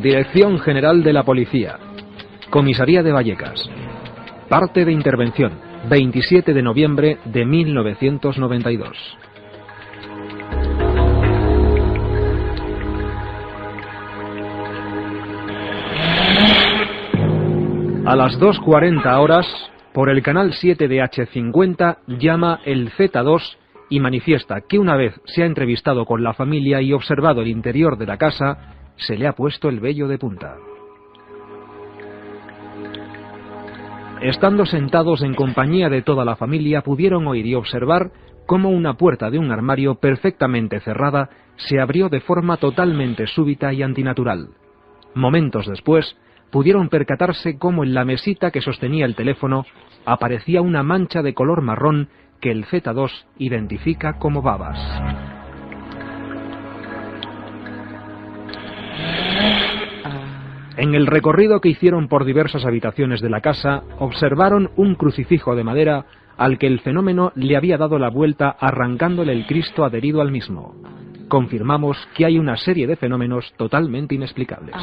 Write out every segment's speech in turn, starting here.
Dirección General de la Policía. Comisaría de Vallecas. Parte de intervención. 27 de noviembre de 1992. A las 2:40 horas, por el canal 7 de H50, llama el Z2 y manifiesta que una vez se ha entrevistado con la familia y observado el interior de la casa, se le ha puesto el vello de punta. Estando sentados en compañía de toda la familia, pudieron oír y observar cómo una puerta de un armario perfectamente cerrada se abrió de forma totalmente súbita y antinatural. Momentos después, pudieron percatarse cómo en la mesita que sostenía el teléfono aparecía una mancha de color marrón que el Z2 identifica como babas. En el recorrido que hicieron por diversas habitaciones de la casa, observaron un crucifijo de madera al que el fenómeno le había dado la vuelta arrancándole el Cristo adherido al mismo. Confirmamos que hay una serie de fenómenos totalmente inexplicables.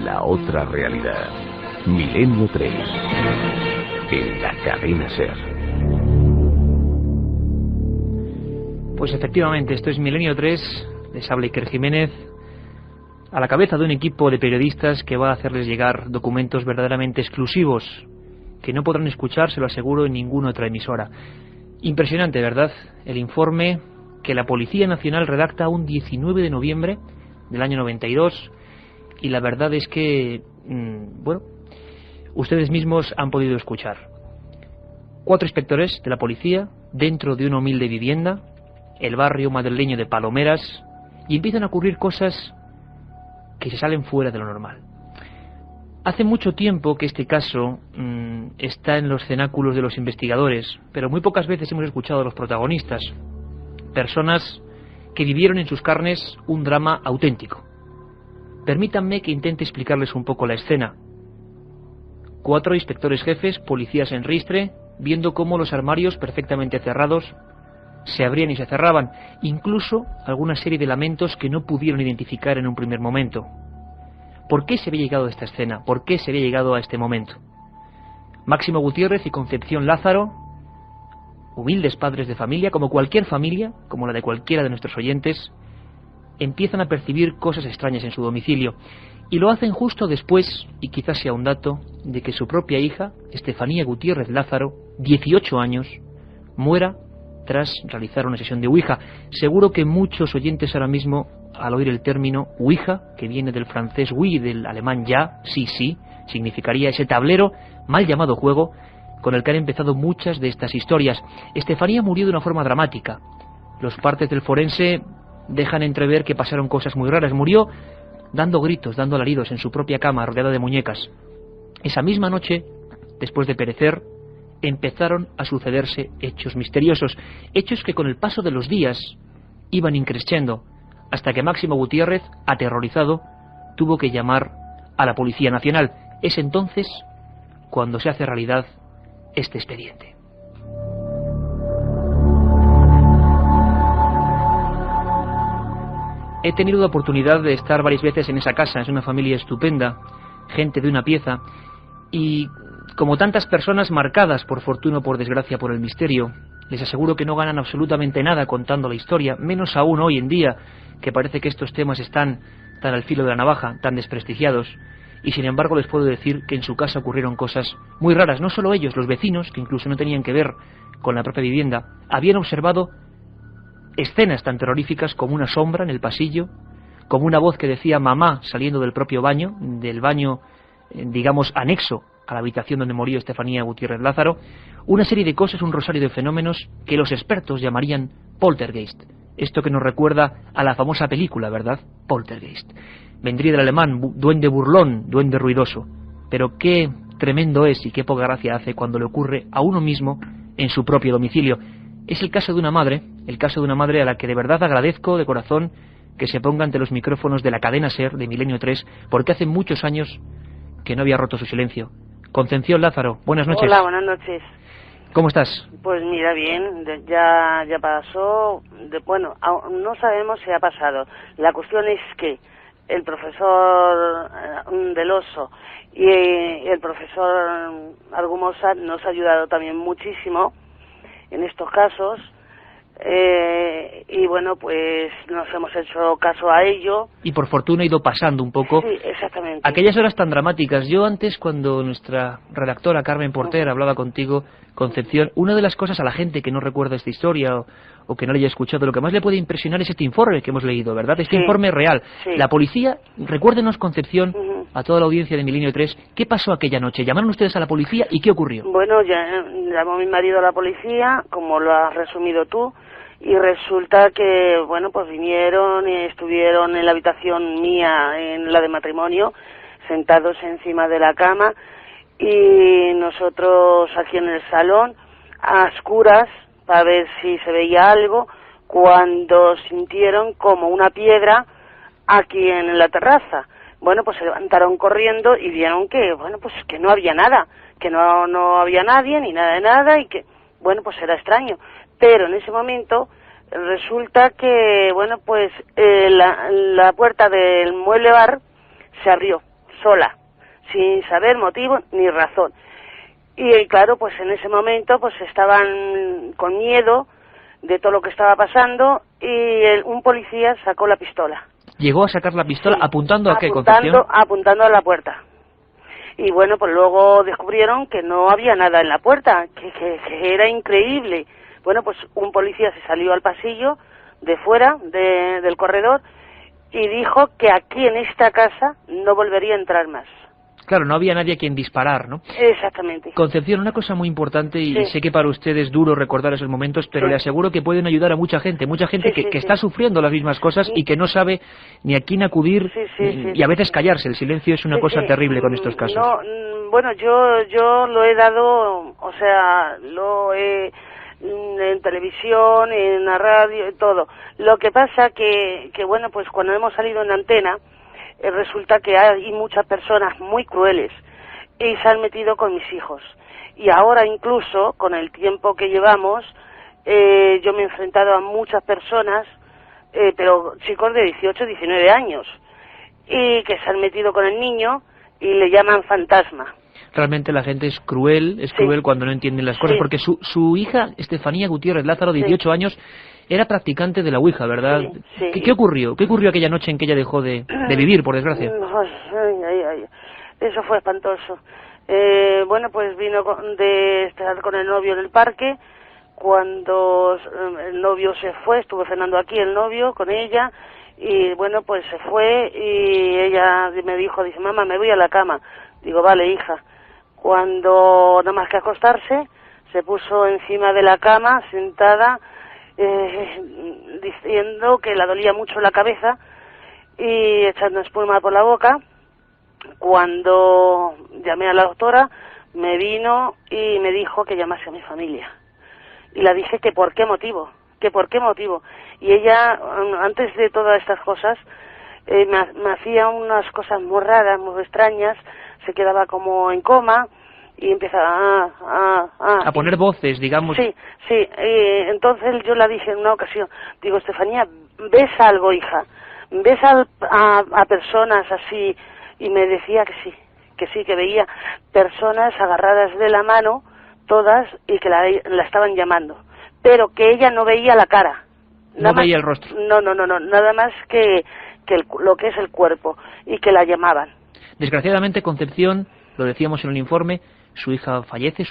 La otra realidad. Milenio 3. En la cadena SER. Pues efectivamente, esto es Milenio 3, les habla Iker Jiménez, a la cabeza de un equipo de periodistas que va a hacerles llegar documentos verdaderamente exclusivos, que no podrán escuchar, se lo aseguro, en ninguna otra emisora. Impresionante, ¿verdad? El informe que la Policía Nacional redacta un 19 de noviembre del año 92, y la verdad es que, bueno, ustedes mismos han podido escuchar. 4 inspectores de la policía dentro de una humilde vivienda, el barrio madrileño de Palomeras, y empiezan a ocurrir cosas que se salen fuera de lo normal. Hace mucho tiempo que este caso está en los cenáculos de los investigadores, pero muy pocas veces hemos escuchado a los protagonistas, personas que vivieron en sus carnes un drama auténtico. Permítanme que intente explicarles un poco la escena. 4 inspectores jefes, policías en ristre, viendo cómo los armarios perfectamente cerrados se abrían y se cerraban, incluso alguna serie de lamentos que no pudieron identificar en un primer momento. ¿Por qué se había llegado a esta escena? ¿Por qué se había llegado a este momento? Máximo Gutiérrez y Concepción Lázaro, humildes padres de familia, como cualquier familia, como la de cualquiera de nuestros oyentes, empiezan a percibir cosas extrañas en su domicilio, y lo hacen justo después, y quizás sea un dato, de que su propia hija, Estefanía Gutiérrez Lázaro, 18 años, muera tras realizar una sesión de Ouija. Seguro que muchos oyentes ahora mismo, al oír el término Ouija, que viene del francés oui, del alemán ya, sí, sí, significaría ese tablero, mal llamado juego, con el que han empezado muchas de estas historias. Estefanía murió de una forma dramática. Los partes del forense dejan entrever que pasaron cosas muy raras. Murió dando gritos, dando alaridos en su propia cama, rodeada de muñecas. Esa misma noche, después de perecer, empezaron a sucederse hechos misteriosos, hechos que con el paso de los días iban increciendo, hasta que Máximo Gutiérrez, aterrorizado, tuvo que llamar a la Policía Nacional. Es entonces cuando se hace realidad este expediente. He tenido la oportunidad de estar varias veces en esa casa. Es una familia estupenda, gente de una pieza, y como tantas personas marcadas, por fortuna o por desgracia, por el misterio, les aseguro que no ganan absolutamente nada contando la historia, menos aún hoy en día, que parece que estos temas están tan al filo de la navaja, tan desprestigiados, y sin embargo les puedo decir que en su casa ocurrieron cosas muy raras. No solo ellos, los vecinos, que incluso no tenían que ver con la propia vivienda, habían observado escenas tan terroríficas como una sombra en el pasillo, como una voz que decía mamá saliendo del propio baño, del baño, digamos, anexo a la habitación donde murió Estefanía Gutiérrez Lázaro, una serie de cosas, un rosario de fenómenos que los expertos llamarían poltergeist. Esto que nos recuerda a la famosa película, ¿verdad? Poltergeist. Vendría del alemán, duende burlón, duende ruidoso. Pero qué tremendo es y qué poca gracia hace cuando le ocurre a uno mismo en su propio domicilio. Es el caso de una madre, a la que de verdad agradezco de corazón que se ponga ante los micrófonos de la cadena SER de Milenio 3, porque hace muchos años que no había roto su silencio. Concepción Lázaro, buenas noches. Hola, buenas noches. ¿Cómo estás? Pues mira, bien, ya pasó, bueno, no sabemos si ha pasado. La cuestión es que el profesor del Oso y el profesor Argumosa nos ha ayudado también muchísimo en estos casos, y bueno, pues nos hemos hecho caso a ello. Y por fortuna ha ido pasando un poco. Sí, exactamente. Aquellas horas tan dramáticas. Yo antes, cuando nuestra redactora Carmen Porter hablaba contigo, Concepción, una de las cosas a la gente que no recuerda esta historia o que no la haya escuchado, lo que más le puede impresionar es este informe que hemos leído, ¿verdad? Este informe real. Sí. La policía, recuérdenos, Concepción, a toda la audiencia de Milenio 3, ¿qué pasó aquella noche? ¿Llamaron ustedes a la policía y qué ocurrió? Bueno, ya llamó mi marido a la policía, como lo has resumido tú, y resulta que, bueno, pues vinieron y estuvieron en la habitación mía, en la de matrimonio, sentados encima de la cama, y nosotros aquí en el salón, a oscuras, para ver si se veía algo, cuando sintieron como una piedra aquí en la terraza. Bueno, pues se levantaron corriendo y vieron que, bueno, pues que no había nada, que no había nadie, ni nada de nada, y que, bueno, pues era extraño. Pero en ese momento resulta que, bueno, pues la puerta del mueble bar se abrió sola, sin saber motivo ni razón. Y claro, pues en ese momento pues estaban con miedo de todo lo que estaba pasando y un policía sacó la pistola. ¿Llegó a sacar la pistola apuntando a qué, Concepción? Apuntando a la puerta. Y bueno, pues luego descubrieron que no había nada en la puerta, que era increíble. Bueno, pues un policía se salió al pasillo de fuera del corredor y dijo que aquí en esta casa no volvería a entrar más. Claro, no había nadie a quien disparar, ¿no? Exactamente. Concepción, una cosa muy importante, y sé que para usted es duro recordar esos momentos, pero le aseguro que pueden ayudar a mucha gente que está sufriendo las mismas cosas y que no sabe ni a quién acudir y a veces callarse. El silencio es una cosa terrible con estos casos. No, bueno, yo lo he dado, o sea, lo he en televisión, en la radio, todo. Lo que pasa que bueno, pues cuando hemos salido en antena, resulta que hay muchas personas muy crueles y se han metido con mis hijos. Y ahora incluso, con el tiempo que llevamos, yo me he enfrentado a muchas personas, pero chicos de 18, 19 años, y que se han metido con el niño y le llaman fantasma. Realmente la gente es cruel cuando no entienden las cosas, porque su hija, Estefanía Gutiérrez Lázaro, de 18 años, era practicante de la Ouija, ¿verdad? ¿Qué ocurrió? ¿Qué ocurrió aquella noche en que ella dejó de vivir, por desgracia? Eso fue espantoso. Bueno, pues vino de estar con el novio en el parque. Cuando el novio se fue, estuvo cenando aquí el novio con ella, y bueno, pues se fue y ella me dijo, dice, mamá, me voy a la cama. Digo, vale, hija. Cuando nada más que acostarse, se puso encima de la cama, sentada, diciendo que le dolía mucho la cabeza y echando espuma por la boca. Cuando llamé a la doctora, me vino y me dijo que llamase a mi familia. Y le dije que por qué motivo. Y ella, antes de todas estas cosas, me hacía unas cosas muy raras, muy extrañas, se quedaba como en coma y empezaba a poner voces, digamos. Sí, entonces yo le dije en una ocasión, digo, Estefanía, ¿ves algo, hija? ¿Ves a personas así? Y me decía que sí, que veía personas agarradas de la mano, todas, y que la estaban llamando, pero que ella no veía la cara. No veía el rostro. No, nada más que lo que es el cuerpo, y que la llamaban. Desgraciadamente, Concepción, lo decíamos en el informe, su hija fallece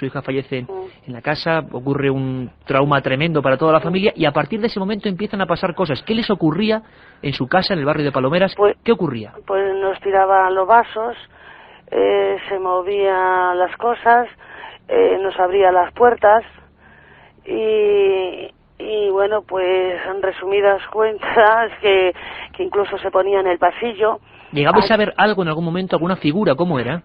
en la casa, ocurre un trauma tremendo para toda la familia, y a partir de ese momento empiezan a pasar cosas. ¿Qué les ocurría en su casa, en el barrio de Palomeras? ¿Qué ocurría? Pues nos tiraban los vasos, se movían las cosas, nos abría las puertas, y bueno, pues en resumidas cuentas, que incluso se ponía en el pasillo. ¿Llegabais a ver algo en algún momento, alguna figura? ¿Cómo era?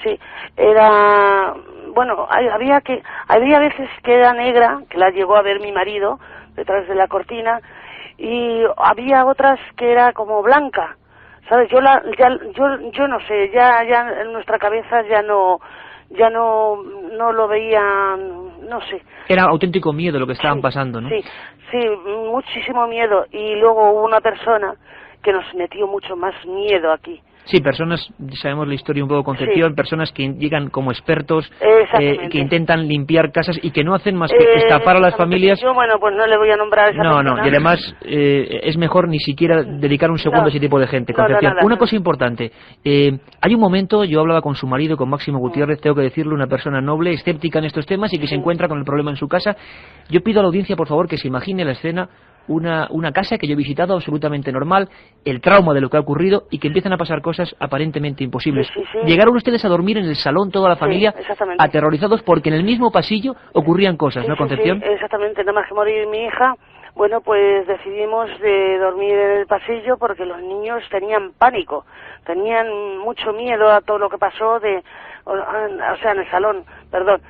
Sí, era, bueno, había veces que era negra, que la llegó a ver mi marido detrás de la cortina, y había otras que era como blanca, ¿sabes? Yo no sé, ya en nuestra cabeza ya no ya no lo veían, no sé. Era auténtico miedo lo que estaban pasando, ¿no? Sí, muchísimo miedo. Y luego hubo una persona que nos metió mucho más miedo aquí. Sí, personas, sabemos la historia un poco, Concepción, personas que llegan como expertos, que intentan limpiar casas y que no hacen más que estafar a las familias. Yo, bueno, pues no le voy a nombrar a esa persona. No, y además es mejor ni siquiera dedicar un segundo a ese tipo de gente, Concepción. Una cosa importante, hay un momento, yo hablaba con su marido, con Máximo Gutiérrez, tengo que decirle, una persona noble, escéptica en estos temas y que se encuentra con el problema en su casa. Yo pido a la audiencia, por favor, que se imagine la escena. Una casa que yo he visitado absolutamente normal, el trauma de lo que ha ocurrido y que empiezan a pasar cosas aparentemente imposibles. Sí. Llegaron ustedes a dormir en el salón toda la familia, aterrorizados porque en el mismo pasillo ocurrían cosas, ¿no, Concepción? Sí, exactamente, nada más que morir mi hija, bueno, pues decidimos de dormir en el pasillo porque los niños tenían pánico, tenían mucho miedo a todo lo que pasó o sea, en el salón, perdón,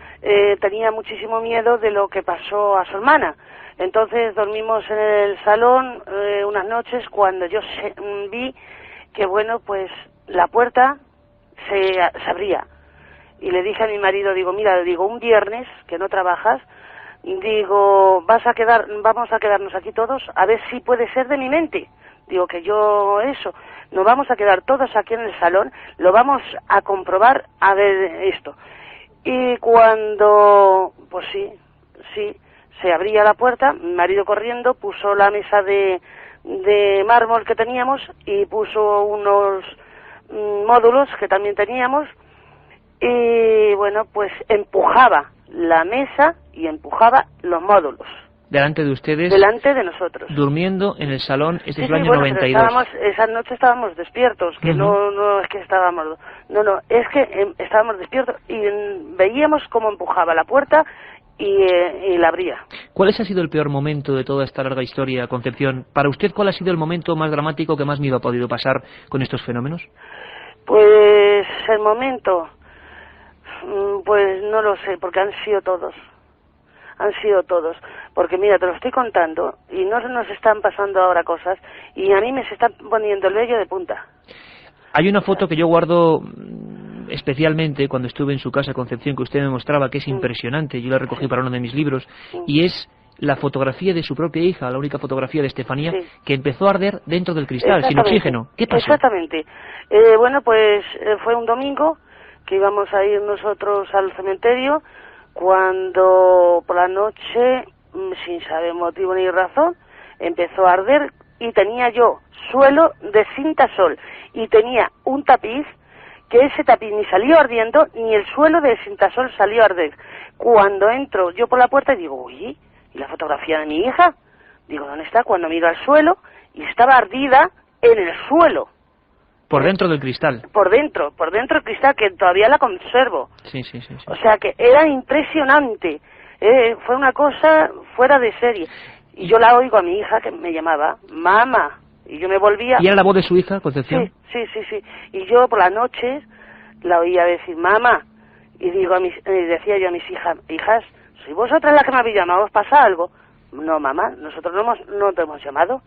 tenía muchísimo miedo de lo que pasó a su hermana. Entonces dormimos en el salón unas noches cuando yo vi que, bueno, pues la puerta se abría. Y le dije a mi marido, digo, mira, un viernes que no trabajas, digo, vamos a quedarnos aquí todos, a ver si puede ser de mi mente. Digo que nos vamos a quedar todos aquí en el salón, lo vamos a comprobar a ver esto. Y cuando, pues sí, se abría la puerta, mi marido corriendo puso la mesa de mármol que teníamos y puso unos módulos que también teníamos y bueno, pues empujaba la mesa y empujaba los módulos. Delante de ustedes. Delante de nosotros. Durmiendo en el salón, este es el año bueno, 92. Esa noche estábamos despiertos, que no es que estábamos, es que estábamos despiertos y veíamos cómo empujaba la puerta y la abría. ¿Cuál ha sido el peor momento de toda esta larga historia, Concepción? Para usted, ¿cuál ha sido el momento más dramático que más miedo ha podido pasar con estos fenómenos? Pues el momento, pues no lo sé, porque han sido todos, porque mira, te lo estoy contando y no nos están pasando ahora cosas y a mí me se está poniendo el vello de punta. Hay una foto que yo guardo especialmente cuando estuve en su casa, Concepción, que usted me mostraba, que es impresionante, yo la recogí para uno de mis libros, y es la fotografía de su propia hija, la única fotografía de Estefanía, que empezó a arder dentro del cristal, sin oxígeno. ¿Qué pasó? Exactamente. Bueno, pues fue un domingo que íbamos a ir nosotros al cementerio, cuando por la noche, sin saber motivo ni razón, empezó a arder y tenía yo suelo de cintasol y tenía un tapiz que ese tapiz ni salió ardiendo ni el suelo de cintasol salió a arder. Cuando entro yo por la puerta y digo, uy, ¿y la fotografía de mi hija? Digo, ¿dónde está? Cuando miro al suelo y estaba ardida en el suelo. Por dentro del cristal. Por dentro del cristal, que todavía la conservo. Sí. O sea que era impresionante. Fue una cosa fuera de serie. Y yo la oigo a mi hija que me llamaba, mamá. Y yo me volvía... ¿Y era la voz de su hija, Concepción? Sí. Y yo por las noches la oía decir, mamá. Y digo decía yo a mis hijas, ¿sois vosotras las que me habéis llamado? ¿Os pasa algo? No, mamá, nosotros no te hemos llamado.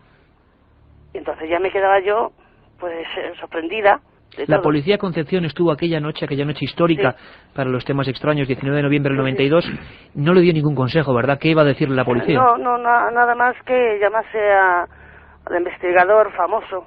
Y entonces ya me quedaba yo, pues, sorprendida. La policía Concepción estuvo aquella noche histórica para los temas extraños, 19 de noviembre del 92, no le dio ningún consejo, ¿verdad? ¿Qué iba a decirle la policía? No, nada más que llamase al investigador famoso.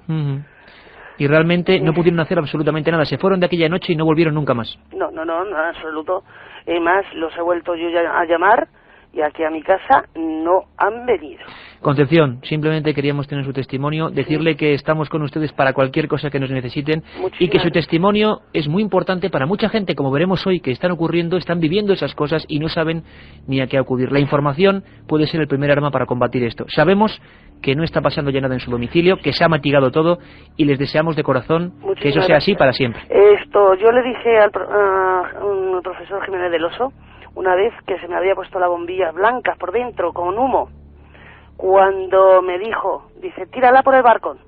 Y realmente no pudieron hacer absolutamente nada, se fueron de aquella noche y no volvieron nunca más. No, en absoluto. Y más, los he vuelto yo a llamar y aquí a mi casa no han venido. Concepción, simplemente queríamos tener su testimonio, decirle que estamos con ustedes para cualquier cosa que nos necesiten y que su testimonio es muy importante para mucha gente, como veremos hoy, que están viviendo esas cosas y no saben ni a qué acudir. La información puede ser el primer arma para combatir esto. Sabemos que no está pasando ya nada en su domicilio, que se ha mitigado todo y les deseamos de corazón que eso sea así para siempre. Yo le dije al profesor Jiménez del Oso una vez que se me había puesto la bombilla blanca por dentro con humo. Cuando me dijo, dice, tírala por el balcón.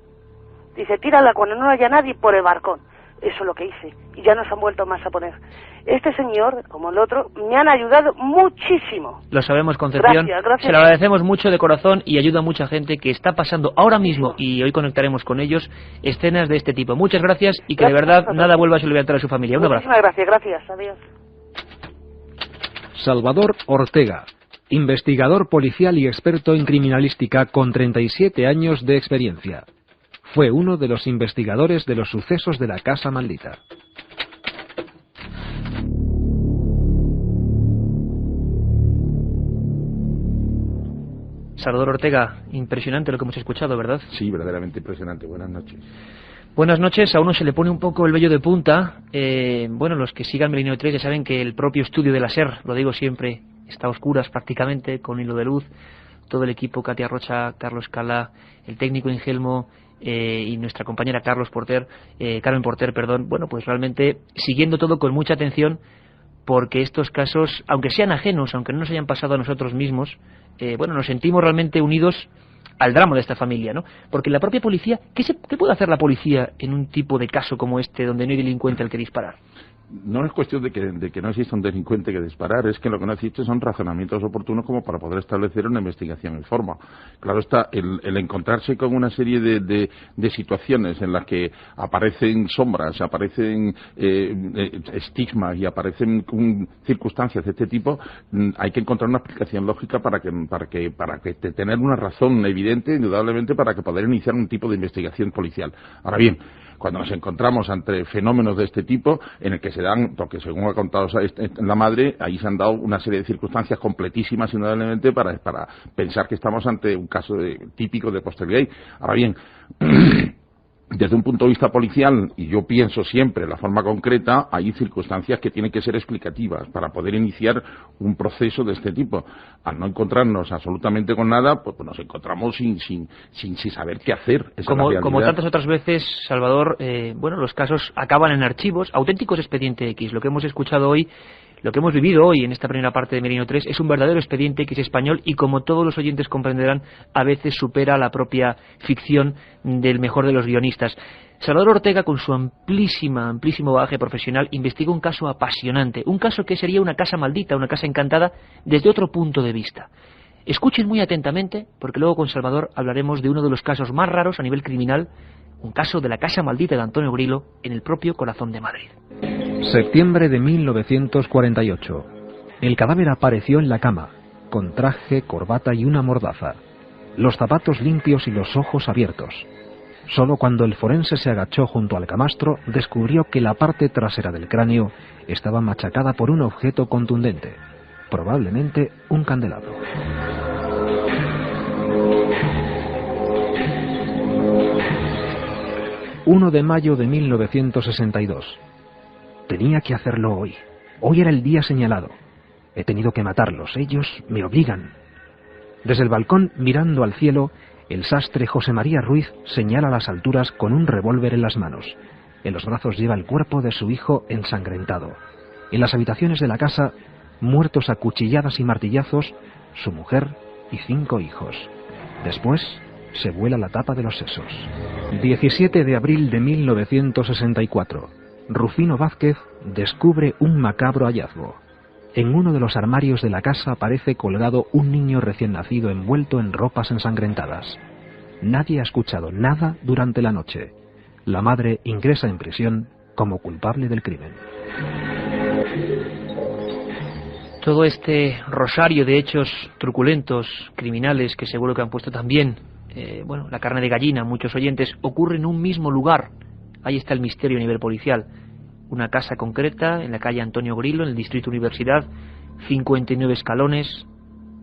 Dice, tírala cuando no haya nadie por el balcón. Eso es lo que hice. Y ya no se han vuelto más a poner. Este señor, como el otro, me han ayudado muchísimo. Lo sabemos, Concepción. Gracias. Se lo agradecemos mucho de corazón y ayuda a mucha gente que está pasando ahora mismo, y hoy conectaremos con ellos, escenas de este tipo. Muchas gracias y que de verdad nada vuelva a solventar a su familia. Un abrazo. Muchísimas gracias. Adiós. Salvador Ortega, investigador policial y experto en criminalística con 37 años de experiencia. Fue uno de los investigadores de los sucesos de la Casa Maldita. Salvador Ortega, impresionante lo que hemos escuchado, ¿verdad? Sí, verdaderamente impresionante. Buenas noches. Buenas noches. A uno se le pone un poco el vello de punta. Bueno, los que sigan Milenio 3 ya saben que el propio estudio de la SER, lo digo siempre, está a oscuras prácticamente, con hilo de luz. Todo el equipo, Katia Rocha, Carlos Cala, el técnico Ingelmo y nuestra compañera Carmen Porter, perdón. Bueno, pues realmente siguiendo todo con mucha atención, porque estos casos, aunque sean ajenos, aunque no nos hayan pasado a nosotros mismos, bueno, nos sentimos realmente unidos al drama de esta familia, ¿no? Porque la propia policía, ¿qué puede hacer la policía en un tipo de caso como este, donde no hay delincuente al que disparar? No es cuestión de que no exista un delincuente que disparar, es que lo que no existe son razonamientos oportunos como para poder establecer una investigación en forma. Claro está, el encontrarse con una serie de situaciones en las que aparecen sombras, aparecen estigmas y aparecen circunstancias de este tipo, hay que encontrar una explicación lógica para que tener una razón evidente, indudablemente, para que poder iniciar un tipo de investigación policial. Ahora bien, cuando nos encontramos ante fenómenos de este tipo, en el que se dan, porque según ha contado la madre, ahí se han dado una serie de circunstancias completísimas, indudablemente, para pensar que estamos ante un caso típico de postergay. Ahora bien, desde un punto de vista policial, y yo pienso siempre de la forma concreta, hay circunstancias que tienen que ser explicativas para poder iniciar un proceso de este tipo. Al no encontrarnos absolutamente con nada, pues nos encontramos sin saber qué hacer. Como tantas otras veces, Salvador, bueno, los casos acaban en archivos, auténticos expediente X. Lo que hemos escuchado hoy, lo que hemos vivido hoy en esta primera parte de Milenio 3 es un verdadero expediente X español y, como todos los oyentes comprenderán, a veces supera la propia ficción del mejor de los guionistas. Salvador Ortega, con su amplísimo bagaje profesional, investiga un caso apasionante, un caso que sería una casa maldita, una casa encantada, desde otro punto de vista. Escuchen muy atentamente, porque luego con Salvador hablaremos de uno de los casos más raros a nivel criminal, un caso de la casa maldita de Antonio Grilo en el propio corazón de Madrid. Septiembre de 1948. El cadáver apareció en la cama, con traje, corbata y una mordaza. Los zapatos limpios y los ojos abiertos. Solo cuando el forense se agachó junto al camastro, descubrió que la parte trasera del cráneo estaba machacada por un objeto contundente, probablemente un candelabro. 1 de mayo de 1962. Tenía que hacerlo hoy. Hoy era el día señalado. He tenido que matarlos. Ellos me obligan. Desde el balcón, mirando al cielo, el sastre José María Ruiz señala las alturas con un revólver en las manos. En los brazos lleva el cuerpo de su hijo ensangrentado. En las habitaciones de la casa, muertos a cuchilladas y martillazos, su mujer y 5 hijos. Después se vuela la tapa de los sesos. 17 de abril de 1964. Rufino Vázquez descubre un macabro hallazgo. En uno de los armarios de la casa aparece colgado un niño recién nacido envuelto en ropas ensangrentadas. Nadie ha escuchado nada durante la noche. La madre ingresa en prisión como culpable del crimen. Todo este rosario de hechos truculentos, criminales, que seguro que han puesto también, bueno, la carne de gallina, muchos oyentes, ocurre en un mismo lugar. Ahí está el misterio a nivel policial. Una casa concreta en la calle Antonio Grilo, en el distrito Universidad, 59 escalones,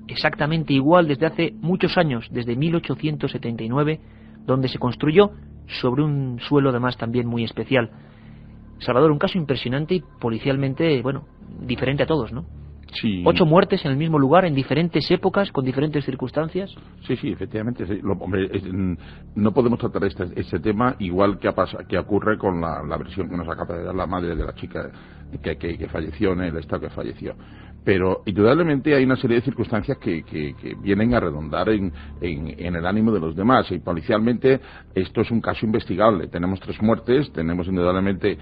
exactamente igual desde hace muchos años, desde 1879, donde se construyó sobre un suelo además también muy especial. Salvador, un caso impresionante y policialmente, bueno, diferente a todos, ¿no? Sí. 8 muertes en el mismo lugar, en diferentes épocas, con diferentes circunstancias. Sí, efectivamente. Sí. No podemos tratar este tema igual que ocurre con la versión que nos acaba de dar la madre de la chica que falleció, en el estado que falleció. Pero indudablemente hay una serie de circunstancias que vienen a redondar en el ánimo de los demás, y policialmente esto es un caso investigable. Tenemos 3 muertes, tenemos indudablemente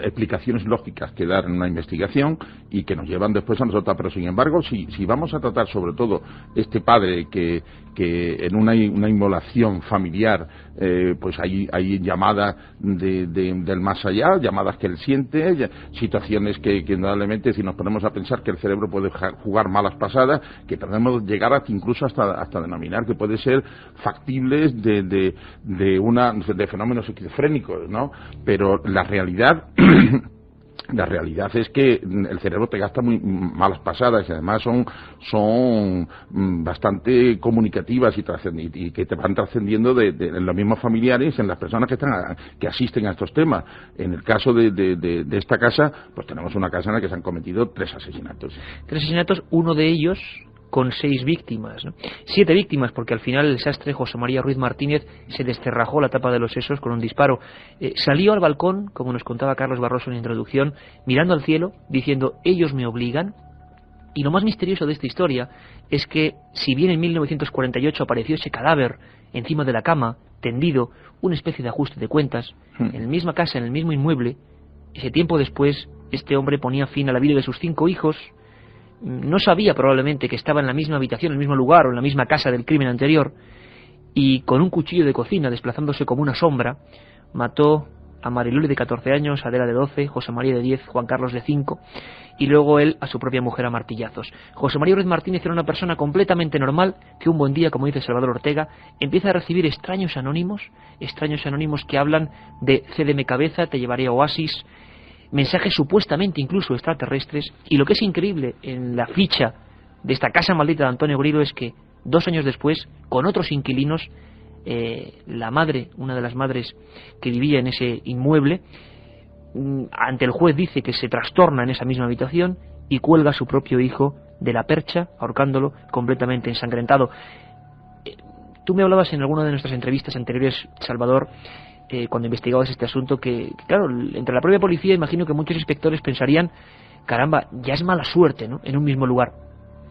explicaciones lógicas que dar en una investigación y que nos llevan después a nosotros. Pero sin embargo, si vamos a tratar sobre todo este padre que que en una inmolación familiar pues hay llamadas del más allá, llamadas que él siente, situaciones que indudablemente, si nos ponemos a pensar que el cerebro puede jugar malas pasadas, que podemos llegar incluso hasta denominar que puede ser factibles de fenómenos esquizofrénicos, ¿no? Pero la realidad la realidad es que el cerebro te gasta muy malas pasadas y además son bastante comunicativas y que te van trascendiendo en los mismos familiares, en las personas que asisten a estos temas. En el caso de esta casa, pues tenemos una casa en la que se han cometido 3 asesinatos. 3 asesinatos, uno de ellos con 6 víctimas, ¿no? 7 víctimas, porque al final el sastre José María Ruiz Martínez se descerrajó la tapa de los sesos con un disparo. Salió al balcón, como nos contaba Carlos Barroso en la introducción, mirando al cielo, diciendo: ellos me obligan. Y lo más misterioso de esta historia es que, si bien en 1948 apareció ese cadáver encima de la cama, tendido, una especie de ajuste de cuentas, en la misma casa, en el mismo inmueble, ese tiempo después, este hombre ponía fin a la vida de sus 5 hijos. No sabía probablemente que estaba en la misma habitación, en el mismo lugar o en la misma casa del crimen anterior, y con un cuchillo de cocina, desplazándose como una sombra, mató a Mariloli de 14 años, Adela de 12, José María de 10, Juan Carlos de 5, y luego él a su propia mujer a martillazos. José María Ruiz Martínez era una persona completamente normal que un buen día, como dice Salvador Ortega, empieza a recibir extraños anónimos que hablan de cédeme cabeza, te llevaré a Oasis, mensajes supuestamente incluso extraterrestres. Y lo que es increíble en la ficha de esta casa maldita de Antonio Grilo es que 2 años después, con otros inquilinos, la madre, una de las madres que vivía en ese inmueble, ante el juez dice que se trastorna en esa misma habitación y cuelga a su propio hijo de la percha, ahorcándolo completamente ensangrentado. Tú me hablabas en alguna de nuestras entrevistas anteriores, Salvador, cuando investigabas este asunto, que claro, entre la propia policía imagino que muchos inspectores pensarían: caramba, ya es mala suerte, ¿no?, en un mismo lugar.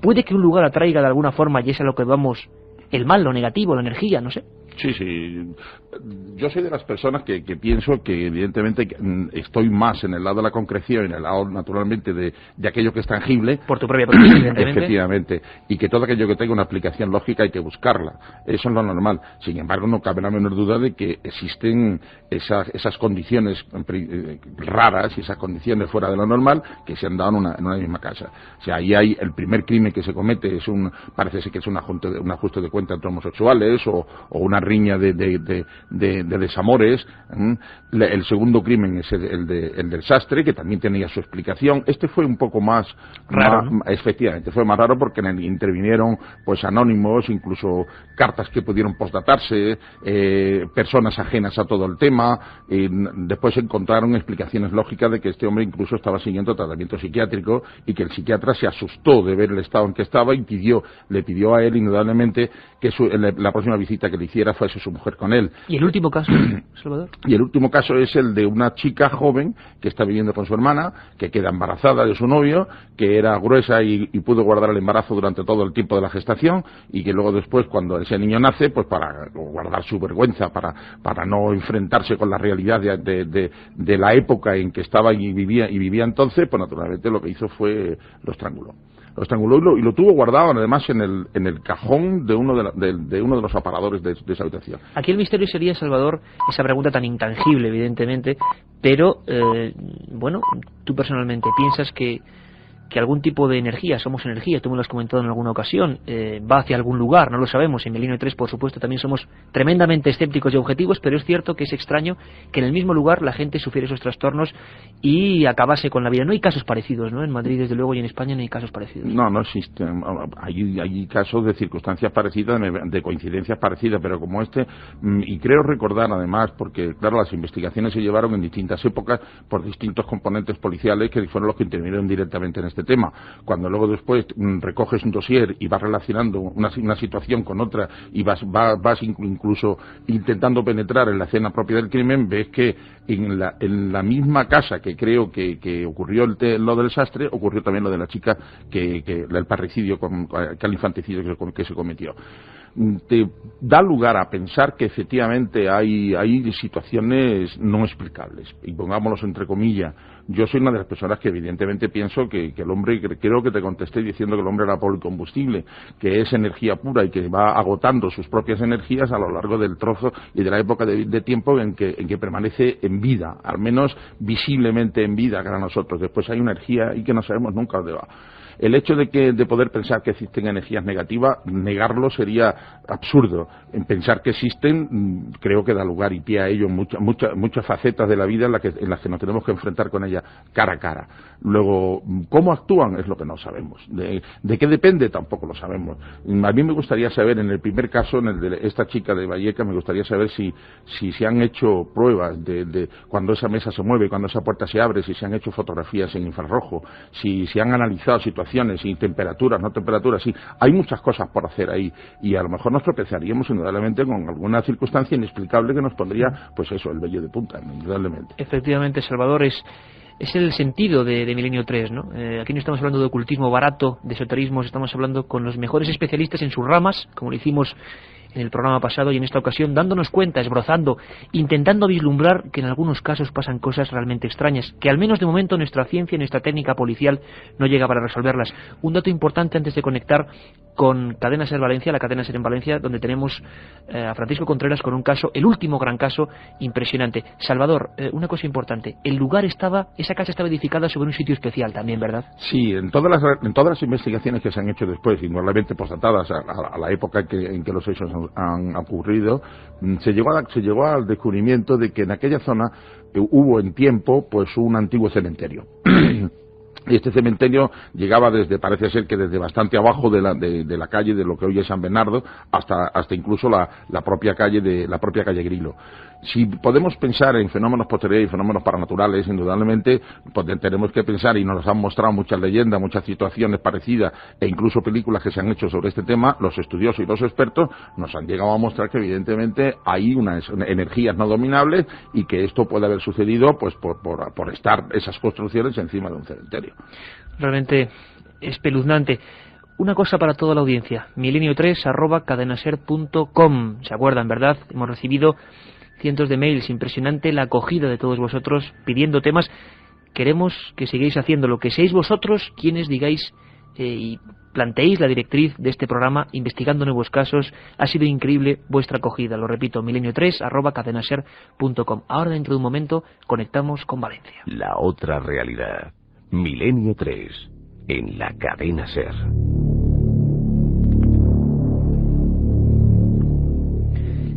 Puede que un lugar atraiga de alguna forma, y es a lo que vamos, el mal, lo negativo, la energía, no sé. Sí. Yo soy de las personas que pienso que evidentemente estoy más en el lado de la concreción y en el lado naturalmente de aquello que es tangible. Por tu propia profesión, evidentemente. Efectivamente. Y que todo aquello que tenga una aplicación lógica hay que buscarla. Eso es lo normal. Sin embargo, no cabe la menor duda de que existen esas condiciones raras y esas condiciones fuera de lo normal que se han dado en una misma casa. O sea, ahí hay el primer crimen que se comete, parece ser que es un ajuste de cuenta entre homosexuales o una riña de desamores. El segundo crimen es el del sastre, que también tenía su explicación. Este fue un poco más raro, ¿no? Efectivamente, fue más raro porque intervinieron pues anónimos, incluso cartas que pudieron postdatarse, personas ajenas a todo el tema. Después encontraron explicaciones lógicas de que este hombre incluso estaba siguiendo tratamiento psiquiátrico y que el psiquiatra se asustó de ver el estado en que estaba y le pidió a él indudablemente que la próxima visita que le hiciera fuese su mujer con él. ¿Y el último caso, Salvador? Y el último caso es el de una chica joven que está viviendo con su hermana, que queda embarazada de su novio, que era gruesa y pudo guardar el embarazo durante todo el tiempo de la gestación, y que luego después, cuando ese niño nace, pues para guardar su vergüenza, para no enfrentarse con la realidad de la época en que estaba y vivía entonces, pues naturalmente lo que hizo fue lo estranguló y lo tuvo guardado además en el cajón de uno de los aparadores de esa habitación. Aquí el misterio sería, Salvador, esa pregunta tan intangible, evidentemente, pero bueno, tú personalmente piensas que algún tipo de energía, somos energía, tú me lo has comentado en alguna ocasión, va hacia algún lugar, no lo sabemos. En Milenio 3, por supuesto, también somos tremendamente escépticos y objetivos, pero es cierto que es extraño que en el mismo lugar la gente sufriera esos trastornos y acabase con la vida. No hay casos parecidos, ¿no? En Madrid, desde luego, y en España no hay casos parecidos. No existen. Hay casos de circunstancias parecidas, de coincidencias parecidas, pero como este, y creo recordar además, porque claro, las investigaciones se llevaron en distintas épocas por distintos componentes policiales que fueron los que intervinieron directamente en este tema. Cuando luego después recoges un dossier y vas relacionando una situación con otra y vas incluso intentando penetrar en la escena propia del crimen, ves que en la misma casa que creo que ocurrió lo del sastre, ocurrió también lo de la chica, el parricidio, el infanticidio que se cometió. Te da lugar a pensar que efectivamente hay situaciones no explicables, y pongámoslos entre comillas, Yo soy una de las personas que evidentemente pienso que el hombre, creo que te contesté diciendo que el hombre era policombustible, que es energía pura y que va agotando sus propias energías a lo largo del trozo y de la época de tiempo en que permanece en vida, al menos visiblemente en vida para nosotros. Después hay una energía y que no sabemos nunca dónde va. El hecho de poder pensar que existen energías negativas, negarlo sería absurdo. En pensar que existen, creo que da lugar y pie a ello en muchas facetas de la vida en las que nos tenemos que enfrentar con ellas cara a cara. Luego, ¿cómo actúan? Es lo que no sabemos. ¿De qué depende? Tampoco lo sabemos. A mí me gustaría saber, en el primer caso, en el de esta chica de Vallecas, me gustaría saber si se han hecho pruebas de cuando esa mesa se mueve, cuando esa puerta se abre, si se han hecho fotografías en infrarrojo, si se han analizado situaciones y temperaturas, no temperaturas, sí. Hay muchas cosas por hacer ahí y a lo mejor nos tropezaríamos indudablemente con alguna circunstancia inexplicable que nos pondría, pues eso, el vello de punta, indudablemente. Efectivamente, Salvador, es el sentido de Milenio 3, ¿no? Aquí no estamos hablando de ocultismo barato, de esoterismos, estamos hablando con los mejores especialistas en sus ramas, como lo hicimos en el programa pasado y en esta ocasión, dándonos cuenta, esbozando, intentando vislumbrar que en algunos casos pasan cosas realmente extrañas, que al menos de momento nuestra ciencia, nuestra técnica policial no llega para resolverlas. Un dato importante antes de conectar con Cadena Ser Valencia, la Cadena Ser en Valencia, donde tenemos a Francisco Contreras con un caso, el último gran caso, impresionante. Salvador, una cosa importante, esa casa estaba edificada sobre un sitio especial también, ¿verdad? Sí, en todas las investigaciones que se han hecho después, y normalmente postdatadas a la época en que los hechos han ocurrido, se llegó al descubrimiento de que en aquella zona hubo en tiempo pues un antiguo cementerio. Y este cementerio llegaba parece ser que desde bastante abajo de la calle de lo que hoy es San Bernardo hasta incluso la propia calle Grilo. Si podemos pensar en fenómenos posteriores y fenómenos paranormales, indudablemente tenemos que pensar, y nos han mostrado muchas leyendas, muchas situaciones parecidas e incluso películas que se han hecho sobre este tema, los estudiosos y los expertos nos han llegado a mostrar que evidentemente hay unas energías no dominables y que esto puede haber sucedido pues por estar esas construcciones encima de un cementerio. Realmente espeluznante. Una cosa para toda la audiencia, milenio3@cadenaser.com. ¿Se acuerdan, verdad? Hemos recibido cientos de mails, impresionante la acogida de todos vosotros pidiendo temas. Queremos que sigáis haciéndolo, que seáis vosotros quienes digáis y planteéis la directriz de este programa, investigando nuevos casos. Ha sido increíble vuestra acogida, lo repito, milenio3@cadenaser.com. Ahora, dentro de un momento, conectamos con Valencia. La otra realidad. Milenio 3, en la Cadena Ser.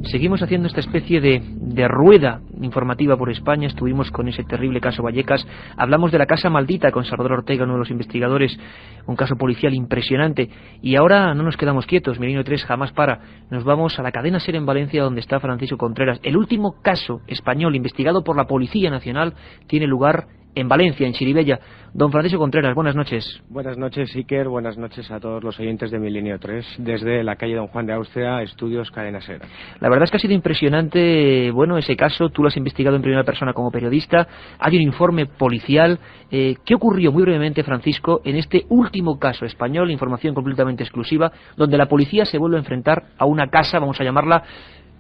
Seguimos haciendo esta especie de rueda informativa por España. Estuvimos con ese terrible caso Vallecas. Hablamos de la Casa Maldita con Salvador Ortega, uno de los investigadores, un caso policial impresionante. Y ahora no nos quedamos quietos, Milenio 3 jamás para. Nos vamos a la Cadena Ser en Valencia, donde está Francisco Contreras. El último caso español investigado por la Policía Nacional tiene lugar en Valencia, en Chirivella. Don Francisco Contreras, buenas noches. Buenas noches, Iker. Buenas noches a todos los oyentes de Milenio 3, desde la calle Don Juan de Austria, Estudios Cadena Ser. La verdad es que ha sido impresionante, ese caso. Tú lo has investigado en primera persona como periodista. Hay un informe policial. ¿Qué ocurrió, muy brevemente, Francisco, en este último caso español, información completamente exclusiva, donde la policía se vuelve a enfrentar a una casa, vamos a llamarla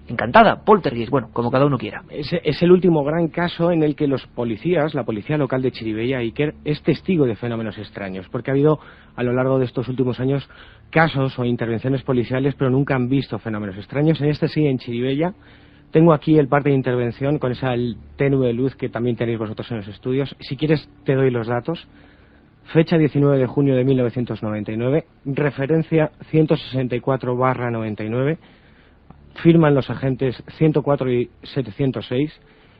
encantada, poltergeist, como cada uno quiera? Es el último gran caso en el que los policías, la policía local de Chirivella, Iker, es testigo de fenómenos extraños, porque ha habido a lo largo de estos últimos años casos o intervenciones policiales, pero nunca han visto fenómenos extraños. En este sí, en Chirivella. Tengo aquí el parte de intervención con esa tenue luz que también tenéis vosotros en los estudios. Si quieres te doy los datos. Fecha 19 de junio de 1999, referencia 164/99, firman los agentes 104 y 706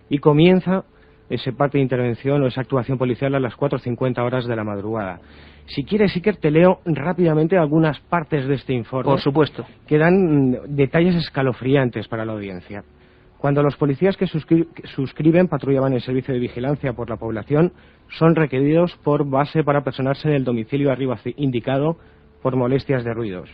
y comienza ese parte de intervención o esa actuación policial a las 4:50 horas de la madrugada. Si quieres, Iker, te leo rápidamente algunas partes de este informe. Por supuesto. Que dan detalles escalofriantes para la audiencia. Cuando los policías que suscriben patrullaban el servicio de vigilancia por la población, son requeridos por base para personarse en el domicilio arriba indicado por molestias de ruidos.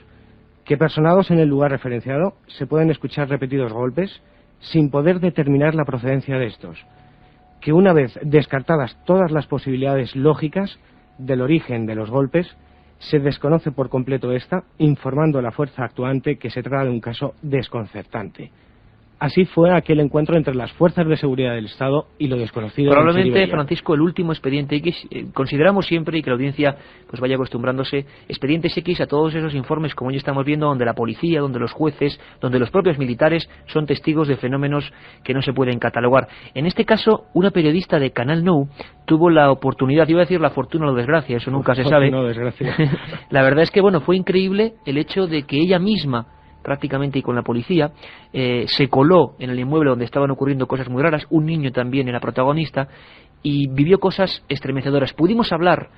Que personados en el lugar referenciado se pueden escuchar repetidos golpes sin poder determinar la procedencia de estos. Que una vez descartadas todas las posibilidades lógicas del origen de los golpes, se desconoce por completo esta, informando a la fuerza actuante que se trata de un caso desconcertante. Así fue aquel encuentro entre las fuerzas de seguridad del Estado y lo desconocido. Probablemente, Francisco, el último expediente X, consideramos siempre, y que la audiencia pues vaya acostumbrándose, expedientes X a todos esos informes, como hoy estamos viendo, donde la policía, donde los jueces, donde los propios militares son testigos de fenómenos que no se pueden catalogar. En este caso, una periodista de Canal Nou tuvo la oportunidad, iba a decir la fortuna o la desgracia, eso nunca se sabe. No, desgracia. La verdad es que, bueno, fue increíble el hecho de que ella misma, prácticamente y con la policía, se coló en el inmueble donde estaban ocurriendo cosas muy raras. Un niño también era protagonista y vivió cosas estremecedoras. Pudimos hablar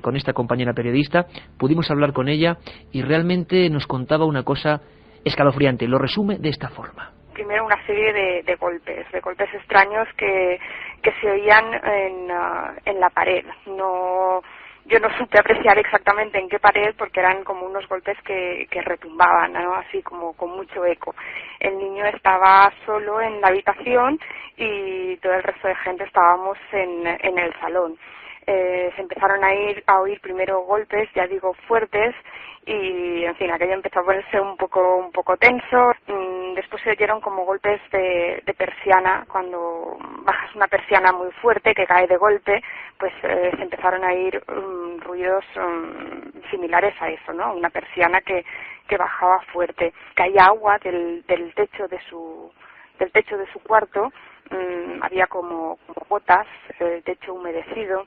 con esta compañera periodista, pudimos hablar con ella y realmente nos contaba una cosa escalofriante. Lo resume de esta forma. Primero una serie de golpes extraños que se oían en la pared. Yo no supe apreciar exactamente en qué pared porque eran como unos golpes que retumbaban, ¿no? Así como con mucho eco. El niño estaba solo en la habitación y todo el resto de gente estábamos en el salón. Se empezaron a oír primero golpes, ya digo, fuertes, y en fin, aquello empezó a ponerse un poco tenso. Después se oyeron como golpes de persiana. Cuando bajas una persiana muy fuerte que cae de golpe, pues se empezaron a oír ruidos similares a eso, ¿no? Una persiana que bajaba fuerte. Caía agua del techo de su cuarto. Había como gotas, el techo humedecido.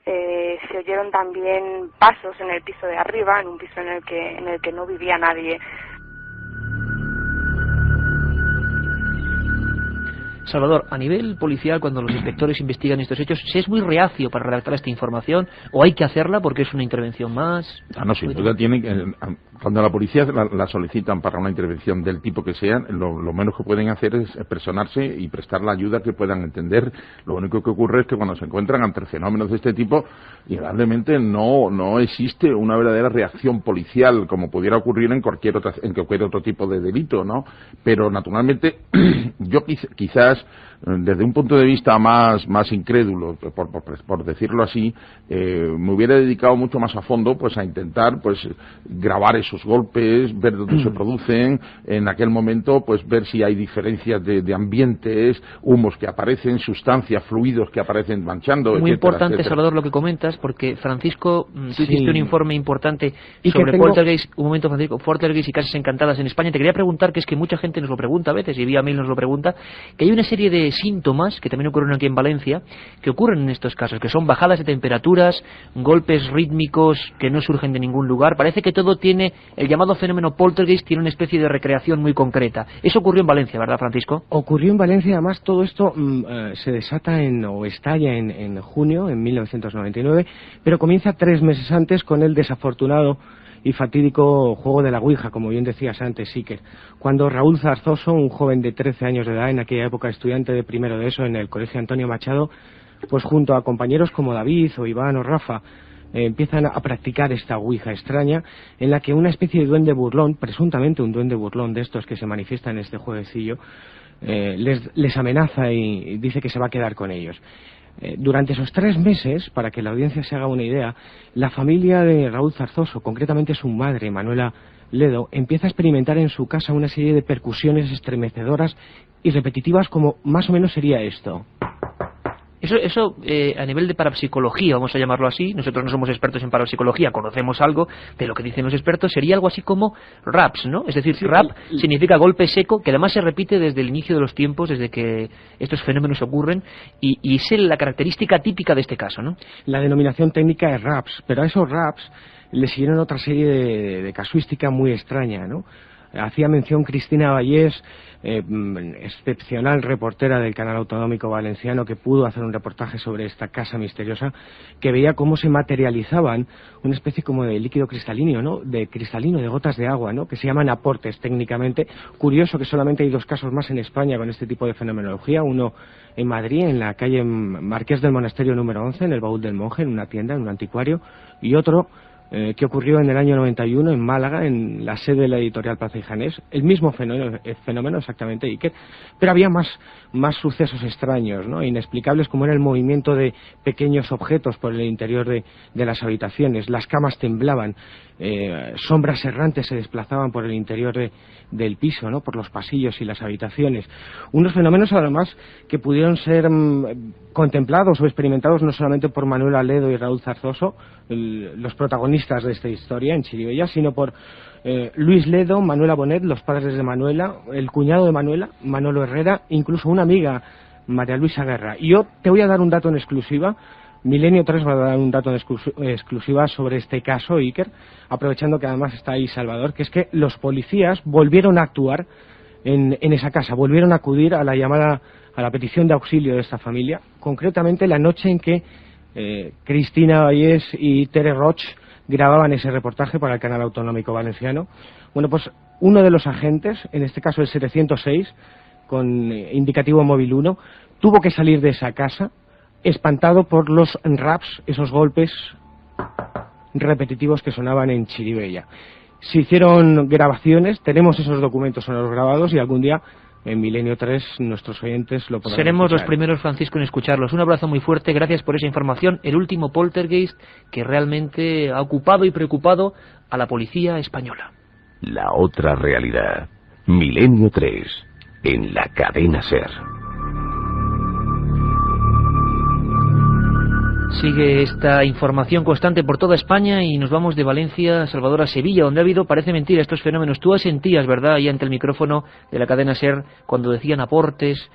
Se oyeron también pasos en el piso de arriba, en un piso en el que no vivía nadie. Salvador, a nivel policial, cuando los inspectores investigan estos hechos, ¿se es muy reacio para redactar esta información o hay que hacerla porque es una intervención más? No, sin duda cuando la policía la solicitan para una intervención del tipo que sea, lo menos que pueden hacer es personarse y prestar la ayuda que puedan entender. Lo único que ocurre es que cuando se encuentran ante fenómenos de este tipo, indudablemente no existe una verdadera reacción policial como pudiera ocurrir en cualquier otro tipo de delito, ¿no? Pero naturalmente yo quizás desde un punto de vista más incrédulo, por decirlo así, me hubiera dedicado mucho más a fondo pues a intentar pues grabar esos golpes, ver dónde se producen, en aquel momento pues ver si hay diferencias de ambientes, humos que aparecen, sustancias, fluidos que aparecen manchando, muy etcétera, importante, etcétera. Salvador, lo que comentas, porque Francisco, tú hiciste un informe importante y sobre Poltergeist, un momento, Francisco, Poltergeist y casas encantadas en España. Te quería preguntar, que es que mucha gente nos lo pregunta a veces, y vía mail nos lo pregunta, que hay una serie de síntomas que también ocurren aquí en Valencia, que ocurren en estos casos, que son bajadas de temperaturas, golpes rítmicos que no surgen de ningún lugar. Parece que todo tiene, el llamado fenómeno Poltergeist tiene una especie de recreación muy concreta. Eso ocurrió en Valencia, ¿verdad, Francisco? Ocurrió en Valencia, además todo esto se desata o estalla en junio, en 1999, pero comienza 3 meses antes con el desafortunado y fatídico juego de la Ouija, como bien decías antes, Iker, cuando Raúl Zarzoso, un joven de 13 años de edad, en aquella época estudiante de primero de ESO en el Colegio Antonio Machado, pues junto a compañeros como David o Iván o Rafa, empiezan a practicar esta Ouija extraña, en la que una especie de duende burlón, presuntamente un duende burlón de estos que se manifiesta en este jueguecillo, les amenaza y dice que se va a quedar con ellos. Durante esos 3 meses, para que la audiencia se haga una idea, la familia de Raúl Zarzoso, concretamente su madre, Manuela Ledo, empieza a experimentar en su casa una serie de percusiones estremecedoras y repetitivas, como más o menos sería esto. Eso a nivel de parapsicología, vamos a llamarlo así, nosotros no somos expertos en parapsicología, conocemos algo de lo que dicen los expertos, sería algo así como raps, ¿no? Es decir, rap significa golpe seco, que además se repite desde el inicio de los tiempos, desde que estos fenómenos ocurren, y es la característica típica de este caso, ¿no? La denominación técnica es raps, pero a esos raps le siguieron otra serie de casuística muy extraña, ¿no? Hacía mención Cristina Vallés, excepcional reportera del canal autonómico valenciano, que pudo hacer un reportaje sobre esta casa misteriosa, que veía cómo se materializaban una especie como de líquido cristalino, ¿no? De gotas de agua, ¿no? Que se llaman aportes técnicamente. Curioso que solamente hay 2 casos más en España con este tipo de fenomenología, uno en Madrid, en la calle Marqués del Monasterio número 11, en el Baúl del Monje, en una tienda, en un anticuario, y otro que ocurrió en el año 91 en Málaga, en la sede de la editorial Plaza y Janés. El mismo fenómeno exactamente, Iker, pero había más sucesos extraños, ¿no?, inexplicables, como era el movimiento de pequeños objetos por el interior de las habitaciones. Las camas temblaban, sombras errantes se desplazaban por el interior del piso, ¿no?, por los pasillos y las habitaciones. Unos fenómenos, además, que pudieron ser contemplados o experimentados no solamente por Manuel Aledo y Raúl Zarzoso, los protagonistas de esta historia en Chirivella, sino por Luis Ledo, Manuela Bonet, los padres de Manuela, el cuñado de Manuela, Manolo Herrera, incluso una amiga, María Luisa Guerra. Y yo te voy a dar un dato en exclusiva. Milenio 3 va a dar un dato en exclusiva sobre este caso, Iker, aprovechando que además está ahí Salvador, que es que los policías volvieron a actuar en esa casa, volvieron a acudir a la llamada, a la petición de auxilio de esta familia, concretamente la noche en que Cristina Vallés y Tere Roch grababan ese reportaje para el canal autonómico valenciano. Bueno, pues uno de los agentes, en este caso el 706, con indicativo móvil 1, tuvo que salir de esa casa espantado por los raps, esos golpes repetitivos que sonaban en Chirivella. Se hicieron grabaciones, tenemos esos documentos sonoros grabados y algún día en Milenio 3 nuestros oyentes lo podrán Seremos escuchar. los primeros, Francisco, en escucharlos. Un abrazo muy fuerte, gracias por esa información. El último poltergeist que realmente ha ocupado y preocupado a la policía española. La otra realidad. Milenio 3. En la cadena SER. Sigue esta información constante por toda España y nos vamos de Valencia, Salvador, a Sevilla, donde ha habido, parece mentira, estos fenómenos. Tú asentías, ¿verdad?, ahí ante el micrófono de la cadena SER cuando decían aportes.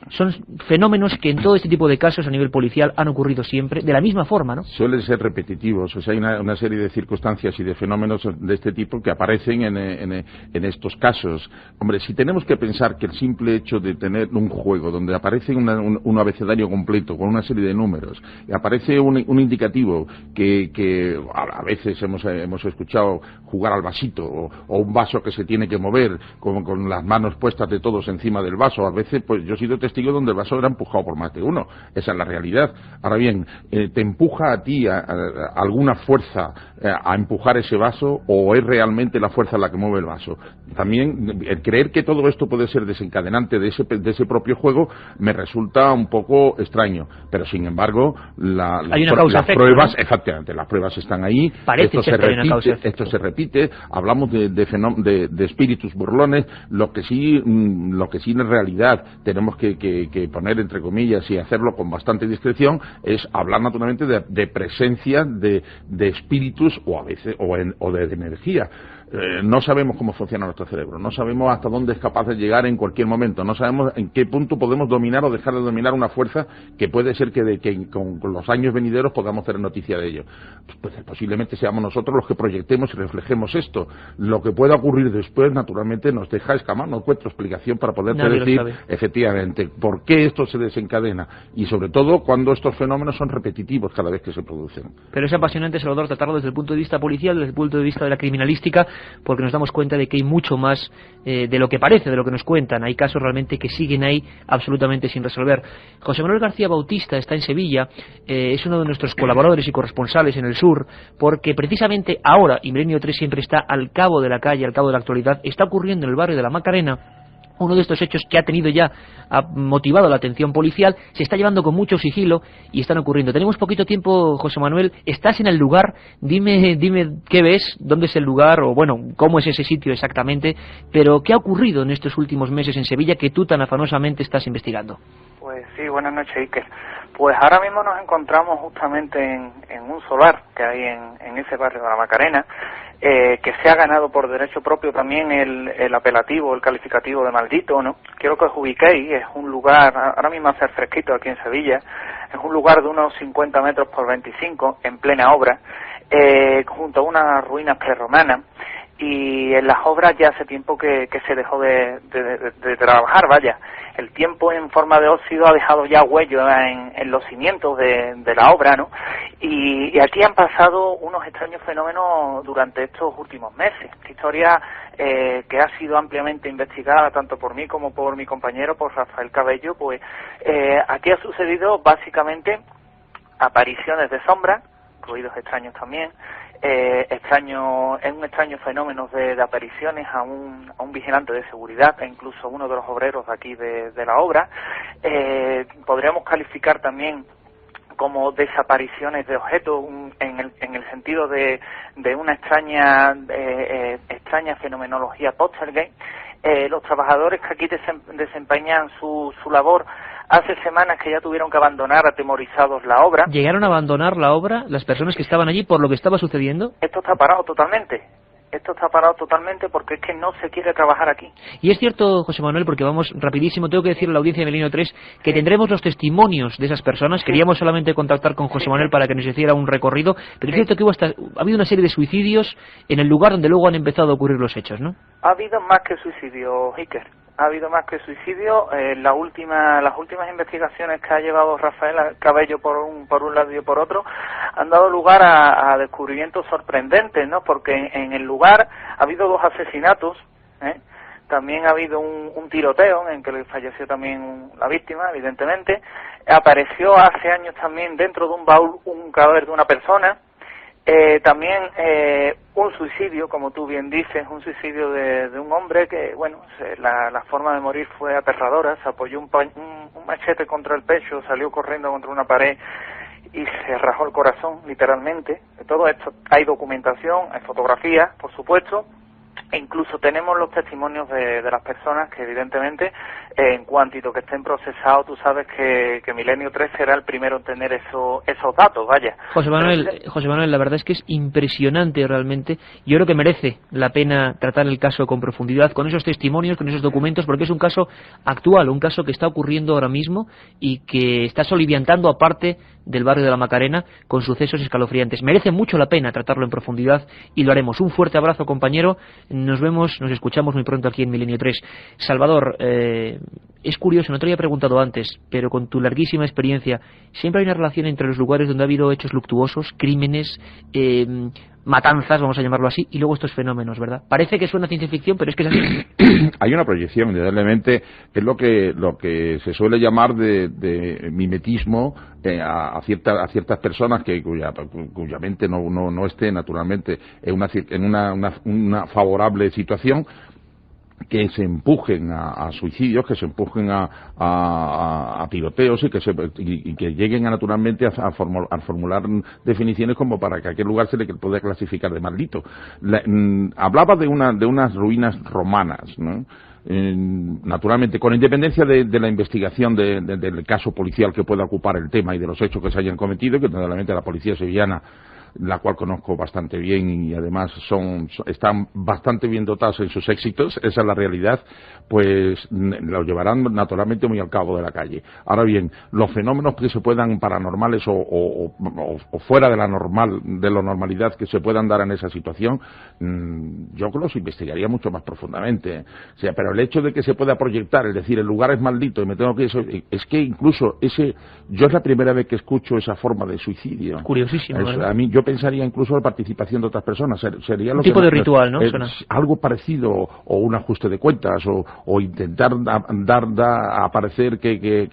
Son fenómenos que en todo este tipo de casos a nivel policial han ocurrido siempre de la misma forma, ¿no? Suelen ser repetitivos, o sea, hay una serie de circunstancias y de fenómenos de este tipo que aparecen en estos casos. Hombre, si tenemos que pensar que el simple hecho de tener un juego donde aparece un abecedario completo con una serie de números, y aparece un indicativo que a veces hemos escuchado jugar al vasito o un vaso que se tiene que mover con las manos puestas de todos encima del vaso, a veces pues yo he sido testigo donde el vaso era empujado por más de uno. Esa es la realidad. Ahora bien, ¿te empuja a ti alguna fuerza a empujar ese vaso o es realmente la fuerza la que mueve el vaso? También el creer que todo esto puede ser desencadenante de ese propio juego me resulta un poco extraño, pero sin embargo las pruebas, ¿no? Efectivamente, las pruebas están ahí. Esto se repite. Hablamos de espíritus burlones. Lo que sí en realidad tenemos que poner entre comillas y hacerlo con bastante discreción es hablar naturalmente de presencia de espíritus o a veces o de energía. No sabemos cómo funciona nuestro cerebro, no sabemos hasta dónde es capaz de llegar en cualquier momento, no sabemos en qué punto podemos dominar o dejar de dominar una fuerza que puede ser que con los años venideros podamos tener noticia de ello. Pues posiblemente seamos nosotros los que proyectemos y reflejemos esto. Lo que pueda ocurrir después, naturalmente, nos deja escamar, no encuentro explicación para poderte decir efectivamente por qué esto se desencadena y sobre todo cuando estos fenómenos son repetitivos cada vez que se producen. Pero es apasionante, Salvador, tratarlo desde el punto de vista policial, desde el punto de vista de la criminalística, porque nos damos cuenta de que hay mucho más de lo que parece, de lo que nos cuentan. Hay casos realmente que siguen ahí absolutamente sin resolver. José Manuel García Bautista está en Sevilla, es uno de nuestros colaboradores y corresponsales en el sur, porque precisamente ahora, y Milenio 3 siempre está al cabo de la calle, al cabo de la actualidad, está ocurriendo en el barrio de la Macarena uno de estos hechos que ha motivado la atención policial, se está llevando con mucho sigilo y están ocurriendo. Tenemos poquito tiempo, José Manuel, estás en el lugar, dime qué ves, dónde es el lugar, o bueno, cómo es ese sitio exactamente, pero ¿qué ha ocurrido en estos últimos meses en Sevilla que tú tan afanosamente estás investigando? Pues sí, buenas noches, Iker. Pues ahora mismo nos encontramos justamente en un solar que hay en ese barrio de la Macarena, que se ha ganado por derecho propio también el apelativo, el calificativo de maldito, ¿no? Quiero que os ubiquéis, es un lugar, ahora mismo hace fresquito aquí en Sevilla, es un lugar de unos 50 metros por 25, en plena obra, junto a unas ruinas prerromanas, y en las obras ya hace tiempo que se dejó de trabajar, vaya. El tiempo en forma de óxido ha dejado ya huellas en los cimientos de la obra, ¿no? Y aquí han pasado unos extraños fenómenos durante estos últimos meses. Esta historia que ha sido ampliamente investigada tanto por mí como por mi compañero, por Rafael Cabello, pues aquí ha sucedido básicamente apariciones de sombras, ruidos extraños también, un extraño fenómeno de apariciones a un vigilante de seguridad e incluso a uno de los obreros de aquí de la obra. Podríamos calificar también como desapariciones de objetos en el sentido de una extraña fenomenología poltergeist. Los trabajadores que aquí desempeñan su labor hace semanas que ya tuvieron que abandonar atemorizados la obra. ¿Llegaron a abandonar la obra las personas que estaban allí por lo que estaba sucediendo? Esto está parado totalmente. Esto está parado totalmente porque es que no se quiere trabajar aquí. Y es cierto, José Manuel, porque vamos rapidísimo, tengo que decirle a la audiencia de Milenio 3 que tendremos los testimonios de esas personas. Queríamos solamente contactar con José Manuel para que nos hiciera un recorrido, pero es cierto que ha habido una serie de suicidios en el lugar donde luego han empezado a ocurrir los hechos, ¿no? Ha habido más que suicidio, Iker. Ha habido más que suicidio. Las últimas investigaciones que ha llevado Rafael Cabello por un lado y por otro han dado lugar a descubrimientos sorprendentes, ¿no? Porque en el lugar ha habido 2 asesinatos, también ha habido un tiroteo en que falleció también la víctima, evidentemente. Apareció hace años también dentro de un baúl un cadáver de una persona. También un suicidio, como tú bien dices, un suicidio de un hombre que, bueno, la forma de morir fue aterradora. Se apoyó un machete contra el pecho, salió corriendo contra una pared y se rajó el corazón, literalmente. De todo esto hay documentación, hay fotografías, por supuesto, e incluso tenemos los testimonios de las personas que, evidentemente, en cuantito que estén procesados, tú sabes que Milenio 3 será el primero en tener esos datos, vaya. José Manuel, la verdad es que es impresionante realmente. Yo creo que merece la pena tratar el caso con profundidad, con esos testimonios, con esos documentos, porque es un caso actual, un caso que está ocurriendo ahora mismo y que está soliviantando a parte del barrio de la Macarena con sucesos escalofriantes. Merece mucho la pena tratarlo en profundidad y lo haremos. Un fuerte abrazo, compañero. Nos escuchamos muy pronto aquí en Milenio 3. Salvador, es curioso, no te lo había preguntado antes, pero con tu larguísima experiencia, ¿siempre hay una relación entre los lugares donde ha habido hechos luctuosos, crímenes, matanzas, vamos a llamarlo así, y luego estos fenómenos, ¿verdad? Parece que suena ciencia ficción, pero es que es así. Hay una proyección, indudablemente, es lo que se suele llamar de mimetismo a ciertas personas cuya mente no esté naturalmente en una favorable situación, que se empujen a suicidios, que se empujen a tiroteos y que lleguen naturalmente a formular definiciones como para que a aquel lugar se le pueda clasificar de maldito. Hablaba de unas ruinas romanas, ¿no? Naturalmente, con independencia de la investigación del caso policial que pueda ocupar el tema y de los hechos que se hayan cometido, que naturalmente la policía sevillana, la cual conozco bastante bien y además están bastante bien dotados en sus éxitos, esa es la realidad, pues lo llevarán naturalmente muy al cabo de la calle. Ahora bien, los fenómenos que se puedan paranormales o fuera de la normalidad que se puedan dar en esa situación, yo los investigaría mucho más profundamente. O sea, pero el hecho de que se pueda proyectar, es decir, el lugar es maldito y me tengo que es que incluso yo es la primera vez que escucho esa forma de suicidio. Curiosísimo, ¿verdad? A mí yo pensaría incluso la participación de otras personas. Sería un tipo de ritual, ¿no? Algo parecido, o un ajuste de cuentas, o intentar dar a parecer que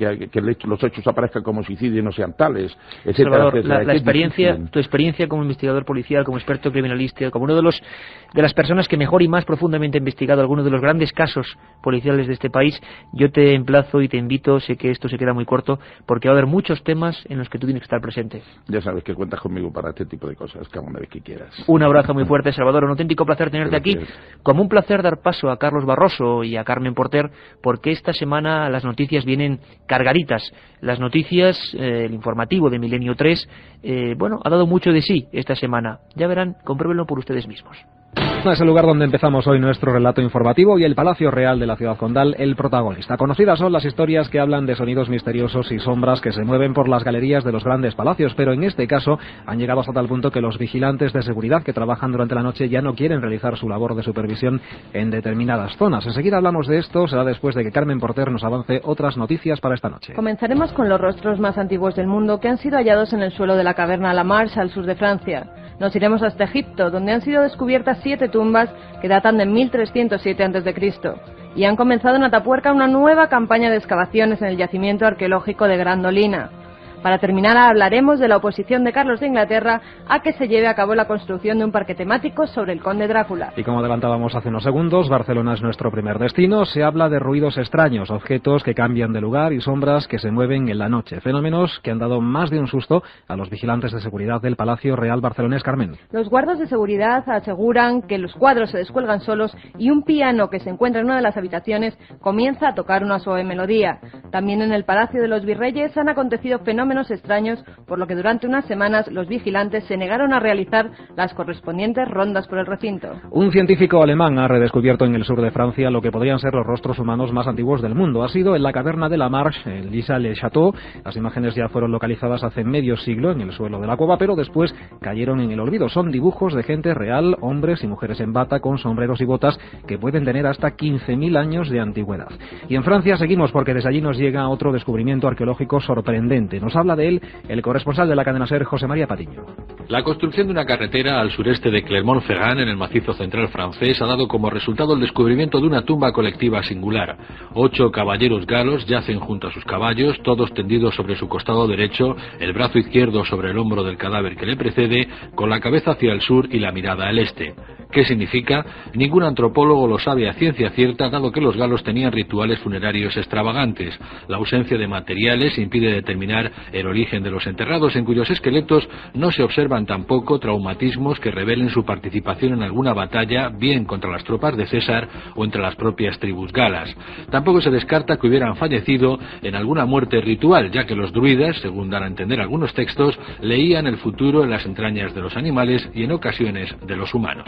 los hechos aparezcan como suicidio y no sean tales, etcétera. Salvador, tu experiencia como investigador policial, como experto criminalista, como uno de las personas que mejor y más profundamente ha investigado algunos de los grandes casos policiales de este país, yo te emplazo y te invito, sé que esto se queda muy corto, porque va a haber muchos temas en los que tú tienes que estar presente. Ya sabes que cuentas conmigo para este tipo de cosas, cada una vez que quieras. Un abrazo muy fuerte, Salvador, un auténtico placer tenerte aquí, como un placer dar paso a Carlos Barroso y a Carmen Porter, porque esta semana las noticias vienen cargaditas. Las noticias, el informativo de Milenio 3, ha dado mucho de sí esta semana. Ya verán, compruébenlo por ustedes mismos. Es el lugar donde empezamos hoy nuestro relato informativo y el Palacio Real de la ciudad condal, el protagonista. Conocidas son las historias que hablan de sonidos misteriosos y sombras que se mueven por las galerías de los grandes palacios, pero en este caso han llegado hasta tal punto que los vigilantes de seguridad que trabajan durante la noche ya no quieren realizar su labor de supervisión en determinadas zonas. Enseguida hablamos de esto, será después de que Carmen Porter nos avance otras noticias para esta noche. Comenzaremos con los rostros más antiguos del mundo que han sido hallados en el suelo de la caverna La Marche al sur de Francia. Nos iremos hasta Egipto, donde han sido descubiertas 7 tumbas que datan de 1307 a.C. y han comenzado en Atapuerca una nueva campaña de excavaciones en el yacimiento arqueológico de Grandolina. Para terminar, hablaremos de la oposición de Carlos de Inglaterra a que se lleve a cabo la construcción de un parque temático sobre el Conde Drácula. Y como adelantábamos hace unos segundos, Barcelona es nuestro primer destino. Se habla de ruidos extraños, objetos que cambian de lugar y sombras que se mueven en la noche. Fenómenos que han dado más de un susto a los vigilantes de seguridad del Palacio Real barcelonés. Carmen. Los guardas de seguridad aseguran que los cuadros se descuelgan solos y un piano que se encuentra en una de las habitaciones comienza a tocar una suave melodía. También en el Palacio de los Virreyes han acontecido fenómenos extraños, por lo que durante unas semanas los vigilantes se negaron a realizar las correspondientes rondas por el recinto. Un científico alemán ha redescubierto en el sur de Francia lo que podrían ser los rostros humanos más antiguos del mundo. Ha sido en la caverna de la Marche, en Lisa-le-Château. Las imágenes ya fueron localizadas hace medio siglo en el suelo de la cueva, pero después cayeron en el olvido. Son dibujos de gente real, hombres y mujeres en bata con sombreros y botas que pueden tener hasta 15.000 años de antigüedad. Y en Francia seguimos porque desde allí nos llega otro descubrimiento arqueológico sorprendente. Nos habla de él el corresponsal de la cadena SER, José María Patiño. La construcción de una carretera al sureste de Clermont-Ferrand, en el macizo central francés, ha dado como resultado el descubrimiento de una tumba colectiva singular. 8 caballeros galos yacen junto a sus caballos, todos tendidos sobre su costado derecho, el brazo izquierdo sobre el hombro del cadáver que le precede, con la cabeza hacia el sur y la mirada al este. ¿Qué significa? Ningún antropólogo lo sabe a ciencia cierta, dado que los galos tenían rituales funerarios extravagantes. La ausencia de materiales impide determinar el origen de los enterrados, en cuyos esqueletos no se observan tampoco traumatismos que revelen su participación en alguna batalla, bien contra las tropas de César o entre las propias tribus galas. Tampoco se descarta que hubieran fallecido en alguna muerte ritual, ya que los druidas, según dan a entender algunos textos, leían el futuro en las entrañas de los animales y en ocasiones de los humanos.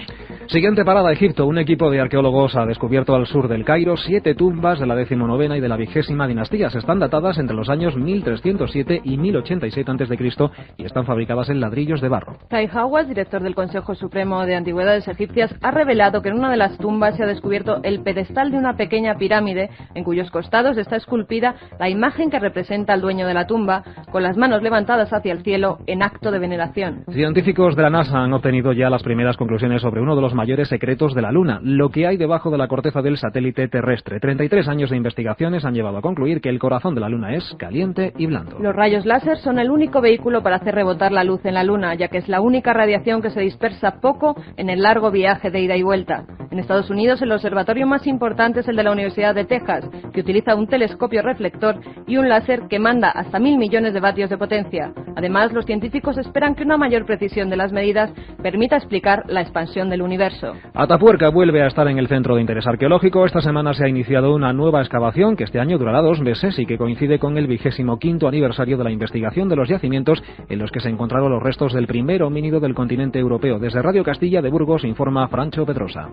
Siguiente parada, Egipto. Un equipo de arqueólogos ha descubierto al sur del Cairo 7 tumbas de la 19ª y de la 20ª dinastías. Están datadas entre los años 1307 y 1087 a.C. y están fabricadas en ladrillos de barro. Tai Hawass, director del Consejo Supremo de Antigüedades Egipcias, ha revelado que en una de las tumbas se ha descubierto el pedestal de una pequeña pirámide en cuyos costados está esculpida la imagen que representa al dueño de la tumba, con las manos levantadas hacia el cielo en acto de veneración. Científicos de la NASA han obtenido ya las primeras conclusiones sobre uno de los mayores secretos de la Luna, lo que hay debajo de la corteza del satélite terrestre. 33 años de investigaciones han llevado a concluir que el corazón de la Luna es caliente y blando. Los rayos láser son el único vehículo para hacer rebotar la luz en la Luna, ya que es la única radiación que se dispersa poco en el largo viaje de ida y vuelta. En Estados Unidos, el observatorio más importante es el de la Universidad de Texas, que utiliza un telescopio reflector y un láser que manda hasta 1.000 millones de vatios de potencia. Además, los científicos esperan que una mayor precisión de las medidas permita explicar la expansión del universo. Atapuerca vuelve a estar en el centro de interés arqueológico. Esta semana se ha iniciado una nueva excavación que este año durará 2 meses y que coincide con el 25º aniversario de la investigación de los yacimientos en los que se encontraron los restos del primer homínido del continente europeo. Desde Radio Castilla de Burgos informa Francho Pedrosa.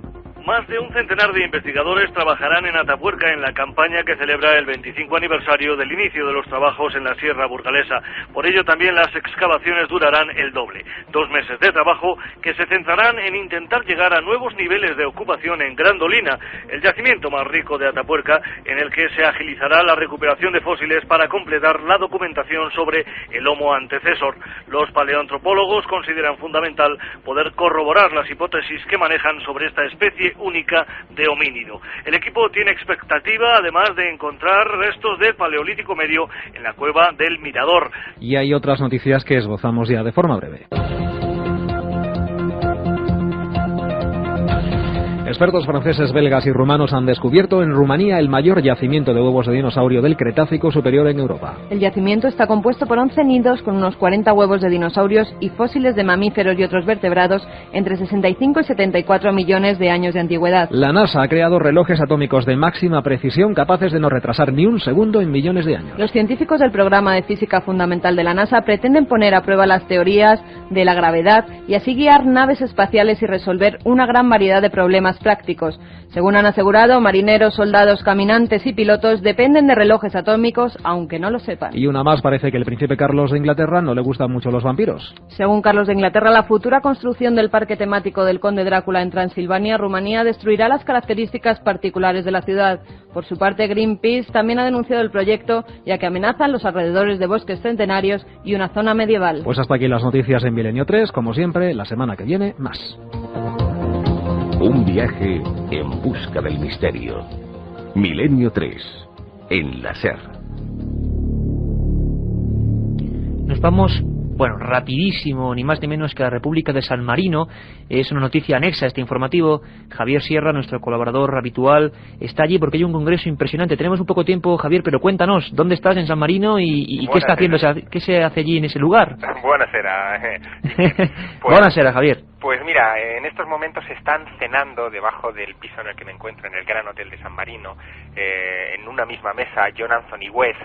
Más de un centenar de investigadores trabajarán en Atapuerca en la campaña que celebra el 25 aniversario del inicio de los trabajos en la Sierra Burgalesa. Por ello también las excavaciones durarán el doble. 2 meses de trabajo que se centrarán en intentar llegar a nuevos niveles de ocupación en Grandolina, el yacimiento más rico de Atapuerca, en el que se agilizará la recuperación de fósiles para completar la documentación sobre el Homo antecesor. Los paleoantropólogos consideran fundamental poder corroborar las hipótesis que manejan sobre esta especie única de homínido. El equipo tiene expectativa, además, de encontrar restos del Paleolítico Medio en la cueva del Mirador. Y hay otras noticias que esbozamos ya de forma breve. Expertos franceses, belgas y rumanos han descubierto en Rumanía el mayor yacimiento de huevos de dinosaurio del Cretácico superior en Europa. El yacimiento está compuesto por 11 nidos con unos 40 huevos de dinosaurios y fósiles de mamíferos y otros vertebrados entre 65 y 74 millones de años de antigüedad. La NASA ha creado relojes atómicos de máxima precisión capaces de no retrasar ni un segundo en millones de años. Los científicos del programa de física fundamental de la NASA pretenden poner a prueba las teorías de la gravedad y así guiar naves espaciales y resolver una gran variedad de problemas prácticos. Según han asegurado, marineros, soldados, caminantes y pilotos dependen de relojes atómicos, aunque no lo sepan. Y una más, parece que el príncipe Carlos de Inglaterra no le gustan mucho los vampiros. Según Carlos de Inglaterra, la futura construcción del parque temático del Conde Drácula en Transilvania, Rumanía, destruirá las características particulares de la ciudad. Por su parte, Greenpeace también ha denunciado el proyecto, ya que amenazan los alrededores de bosques centenarios y una zona medieval. Pues hasta aquí las noticias en Milenio 3, como siempre, la semana que viene, más. Un viaje en busca del misterio. Milenio 3, en la SER. Nos vamos, bueno, rapidísimo, ni más ni menos que a la República de San Marino. Es una noticia anexa a este informativo. Javier Sierra, nuestro colaborador habitual, está allí porque hay un congreso impresionante. Tenemos un poco tiempo, Javier, pero cuéntanos, ¿dónde estás en San Marino y qué está haciendo, qué se hace allí en ese lugar? Buonasera. Buonasera, Javier. Pues mira, en estos momentos están cenando debajo del piso en el que me encuentro, en el Gran Hotel de San Marino, en una misma mesa, John Anthony West,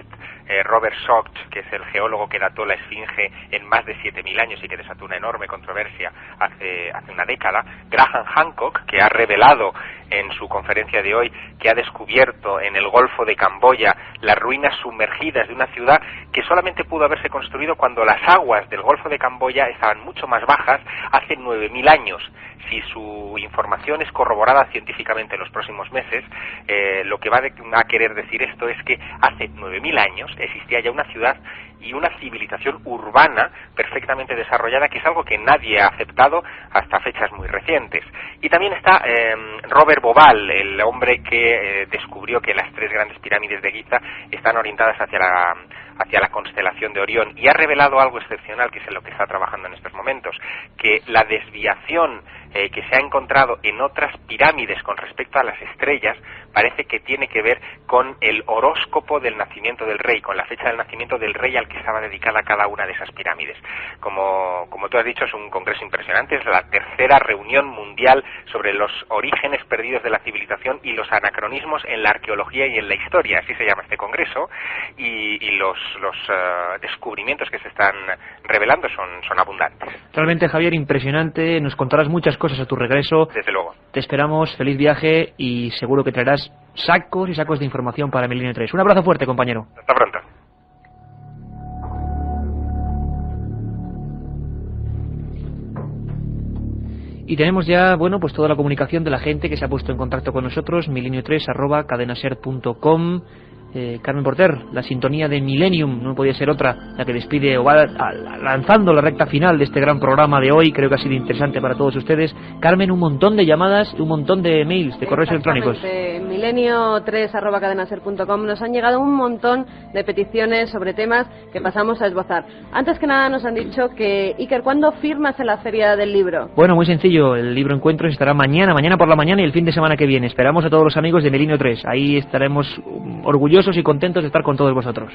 Robert Schoch, que es el geólogo que dató la Esfinge en más de 7.000 años y que desató una enorme controversia hace una década, Graham Hancock, que ha revelado en su conferencia de hoy que ha descubierto en el Golfo de Camboya las ruinas sumergidas de una ciudad que solamente pudo haberse construido cuando las aguas del Golfo de Camboya estaban mucho más bajas hace 9.000 años. Si su información es corroborada científicamente en los próximos meses, lo que va a querer decir esto es que hace 9.000 años existía ya una ciudad y una civilización urbana perfectamente desarrollada, que es algo que nadie ha aceptado hasta fechas muy recientes. Y también está Robert Bauval, el hombre que descubrió que las 3 grandes pirámides de Giza están orientadas hacia la constelación de Orión, y ha revelado algo excepcional, que es en lo que está trabajando en estos momentos, que la desviación que se ha encontrado en otras pirámides con respecto a las estrellas parece que tiene que ver con el horóscopo del nacimiento del rey, con la fecha del nacimiento del rey al que estaba dedicada cada una de esas pirámides. Como tú has dicho, es un congreso impresionante, es la 3ª reunión mundial sobre los orígenes perdidos de la civilización y los anacronismos en la arqueología y en la historia, así se llama este congreso, y los descubrimientos que se están revelando son abundantes. Realmente, Javier, impresionante, nos contarás muchas cosas a tu regreso. Desde luego. Te esperamos, feliz viaje, y seguro que traerás sacos y sacos de información para Milenio 3. Un abrazo fuerte, compañero. Hasta pronto. Y tenemos ya, bueno, pues toda la comunicación de la gente que se ha puesto en contacto con nosotros, milenio3@cadenaser.com. Carmen Porter, la sintonía de Millennium, no podía ser otra, la que despide o va lanzando la recta final de este gran programa de hoy. Creo que ha sido interesante para todos ustedes. Carmen, un montón de llamadas, un montón de mails, de correos electrónicos. Milenio3@cadenaser.com nos han llegado un montón de peticiones sobre temas que pasamos a esbozar. Antes que nada nos han dicho que, Iker, ¿cuándo firmas en la Feria del Libro? Bueno, muy sencillo, el libro Encuentros estará mañana por la mañana y el fin de semana que viene. Esperamos a todos los amigos de Milenio 3, ahí estaremos orgullosos y contentos de estar con todos vosotros.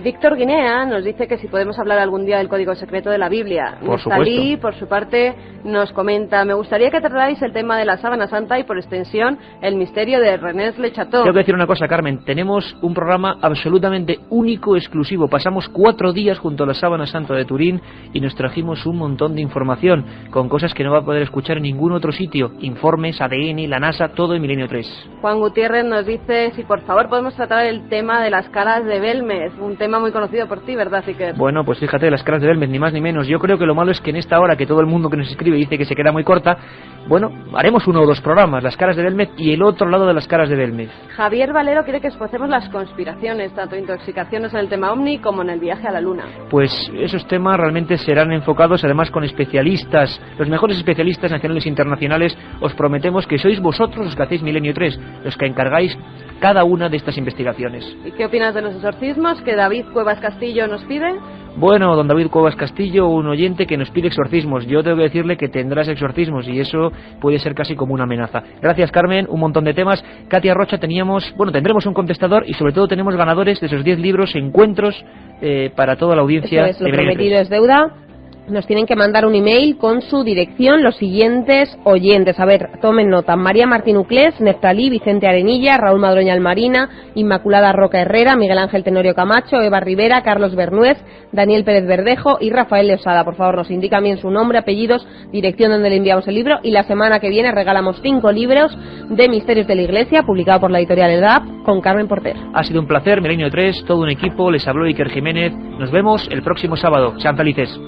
Víctor Guinea nos dice que si podemos hablar algún día del código secreto de la Biblia. Nestalí, por su parte, nos comenta: me gustaría que tratáis el tema de la Sábana Santa y, por extensión, el misterio de René Le Chateau. Tengo que decir una cosa, Carmen, tenemos un programa absolutamente único, exclusivo. Pasamos 4 días junto a la Sábana Santa de Turín y nos trajimos un montón de información con cosas que no va a poder escuchar en ningún otro sitio. Informes, ADN, la NASA, todo en Milenio 3. Juan Gutiérrez nos dice si por favor podemos tratar el tema de las caras de Belmez, un tema muy conocido por ti, ¿verdad, Iker? Bueno, pues fíjate, las caras de Belmez, ni más ni menos. Yo creo que lo malo es que en esta hora que todo el mundo que nos escribe dice que se queda muy corta, bueno, haremos 1 o 2 programas, las caras de Belmez y el otro lado de las caras de Belmez. Javier Valero quiere que esbocemos las conspiraciones, tanto intoxicaciones en el tema OVNI como en el viaje a la Luna. Pues esos temas realmente serán enfocados además con especialistas, los mejores especialistas nacionales e internacionales. Os prometemos que sois vosotros los que hacéis Milenio 3, los que encargáis cada una de estas investigaciones. ¿Y qué opinas de los exorcismos que David Cuevas Castillo nos pide? Bueno, don David Cuevas Castillo, un oyente que nos pide exorcismos. Yo tengo que decirle que tendrás exorcismos y eso puede ser casi como una amenaza. Gracias, Carmen, un montón de temas. Katia Rocha, tendremos un contestador y sobre todo tenemos ganadores de esos 10 libros, encuentros para toda la audiencia. Eso es, lo prometido es deuda. Nos tienen que mandar un email con su dirección los siguientes oyentes. A ver, tomen nota: María Martín Uclés, Neftalí, Vicente Arenilla, Raúl Madroña Almarina, Inmaculada Roca Herrera, Miguel Ángel Tenorio Camacho, Eva Rivera, Carlos Bernuez, Daniel Pérez Verdejo y Rafael Leosada. Por favor, nos indican bien su nombre, apellidos, dirección donde le enviamos el libro, y la semana que viene regalamos 5 libros de Misterios de la Iglesia, publicado por la editorial EDAP, con Carmen Porter. Ha sido un placer, Milenio 3, todo un equipo, les habló Iker Jiménez. Nos vemos el próximo sábado. Sean felices.